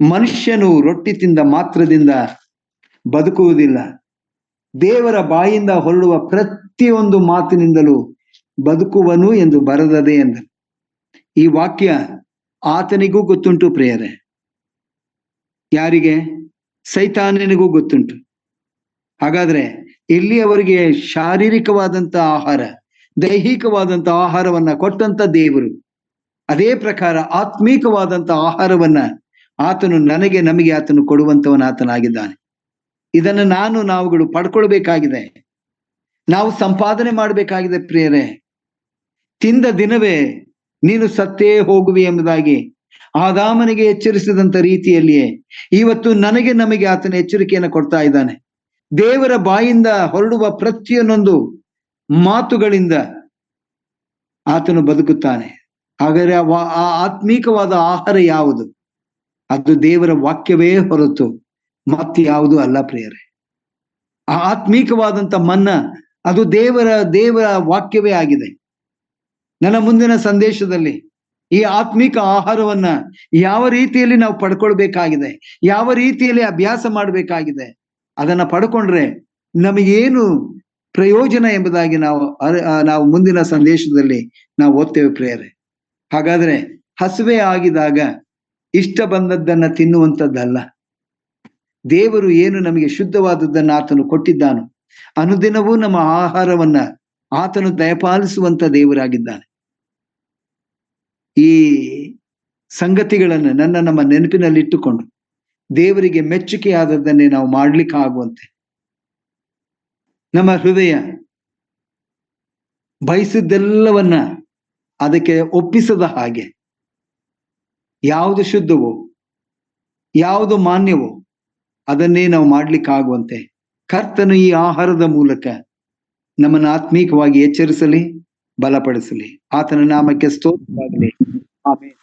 ಮನುಷ್ಯನು ರೊಟ್ಟಿ ತಿಂದ ಮಾತ್ರದಿಂದ ಬದುಕುವುದಿಲ್ಲ, ದೇವರ ಬಾಯಿಂದ ಹೊರಡುವ ಪ್ರತಿಯೊಂದು ಮಾತಿನಿಂದಲೂ ಬದುಕುವನು ಎಂದು ಬರೆದದೆ ಎಂದರು. ಈ ವಾಕ್ಯ ಆತನಿಗೂ ಗೊತ್ತುಂಟು ಪ್ರಿಯರೇ. ಯಾರಿಗೆ? ಸೈತಾನನಿಗೂ ಗೊತ್ತುಂಟು. ಹಾಗಾದ್ರೆ ಇಲ್ಲಿಯವರೆಗೆ ಶಾರೀರಿಕವಾದಂತ ಆಹಾರ, ದೈಹಿಕವಾದಂತ ಆಹಾರವನ್ನ ಕೊಟ್ಟಂತ ದೇವರು, ಅದೇ ಪ್ರಕಾರ ಆತ್ಮೀಕವಾದಂತ ಆಹಾರವನ್ನ ಆತನು ನಮಗೆ ಆತನು ಕೊಡುವಂತವನ ಆತನಾಗಿದ್ದಾನೆ. ಇದನ್ನು ನಾವುಗಳು ಪಡ್ಕೊಳ್ಬೇಕಾಗಿದೆ, ನಾವು ಸಂಪಾದನೆ ಮಾಡಬೇಕಾಗಿದೆ ಪ್ರಿಯರೇ. ತಿಂದ ದಿನವೇ ನೀನು ಸತ್ತೇ ಹೋಗುವಿ ಎಂಬುದಾಗಿ ಆದಾಮನಿಗೆ ಎಚ್ಚರಿಸಿದಂತ ರೀತಿಯಲ್ಲಿಯೇ ಇವತ್ತು ನಮಗೆ ಆತನ ಎಚ್ಚರಿಕೆಯನ್ನು ಕೊಡ್ತಾ ಇದ್ದಾನೆ. ದೇವರ ಬಾಯಿಂದ ಹೊರಡುವ ಪ್ರತಿಯೊಂದೊಂದು ಮಾತುಗಳಿಂದ ಆತನು ಬದುಕುತ್ತಾನೆ. ಹಾಗಾದರೆ ಆ ಆತ್ಮೀಕವಾದ ಆಹಾರ ಯಾವುದು? ಅದು ದೇವರ ವಾಕ್ಯವೇ ಹೊರತು ಮತ್ತೆ ಯಾವುದು ಅಲ್ಲ ಪ್ರಿಯರೇ. ಆ ಆತ್ಮೀಕವಾದಂತ ಮನ್ನ ಅದು ದೇವರ ವಾಕ್ಯವೇ ಆಗಿದೆ. ನನ್ನ ಮುಂದಿನ ಸಂದೇಶದಲ್ಲಿ ಈ ಆತ್ಮಿಕ ಆಹಾರವನ್ನ ಯಾವ ರೀತಿಯಲ್ಲಿ ನಾವು ಪಡ್ಕೊಳ್ಬೇಕಾಗಿದೆ, ಯಾವ ರೀತಿಯಲ್ಲಿ ಅಭ್ಯಾಸ ಮಾಡಬೇಕಾಗಿದೆ, ಅದನ್ನ ಪಡ್ಕೊಂಡ್ರೆ ನಮಗೇನು ಪ್ರಯೋಜನ ಎಂಬುದಾಗಿ ನಾವು ಮುಂದಿನ ಸಂದೇಶದಲ್ಲಿ ನಾವು ಓದ್ತೇವೆ ಪ್ರಿಯರೇ. ಹಾಗಾದ್ರೆ ಹಸುವೆ ಆಗಿದಾಗ ಇಷ್ಟ ಬಂದದ್ದನ್ನ ತಿನ್ನುವಂಥದ್ದಲ್ಲ. ದೇವರು ಏನು ನಮಗೆ ಶುದ್ಧವಾದದ್ದನ್ನು ಆತನು ಕೊಟ್ಟಿದ್ದಾನೋ ಅನುದಿನವೂ ನಮ್ಮ ಆಹಾರವನ್ನ ಆತನು ದಯಪಾಲಿಸುವಂತ ದೇವರಾಗಿದ್ದಾನೆ. ಈ ಸಂಗತಿಗಳನ್ನು ನಮ್ಮ ನೆನಪಿನಲ್ಲಿಟ್ಟುಕೊಂಡು ದೇವರಿಗೆ ಮೆಚ್ಚುಗೆಯಾದದ್ದನ್ನೇ ನಾವು ಮಾಡ್ಲಿಕ್ಕೆ ಆಗುವಂತೆ ನಮ್ಮ ಹೃದಯ ಬಯಸಿದ್ದೆಲ್ಲವನ್ನ ಅದಕ್ಕೆ ಒಪ್ಪಿಸದ ಹಾಗೆ, ಯಾವುದು ಶುದ್ಧವೋ ಯಾವುದು ಮಾನ್ಯವೋ ಅದನ್ನೇ ನಾವು ಮಾಡ್ಲಿಕ್ಕಾಗುವಂತೆ ಕರ್ತನು ಈ ಆಹಾರದ ಮೂಲಕ ನಮ್ಮನ್ನು ಆತ್ಮೀಕವಾಗಿ ಎಚ್ಚರಿಸಲಿ, ಬಲಪಡಿಸಲಿ. ಆತನ ನಾಮಕ್ಕೆ ಸ್ತೋತ್ರವಾಗಲಿ. ಆಮೆನ್.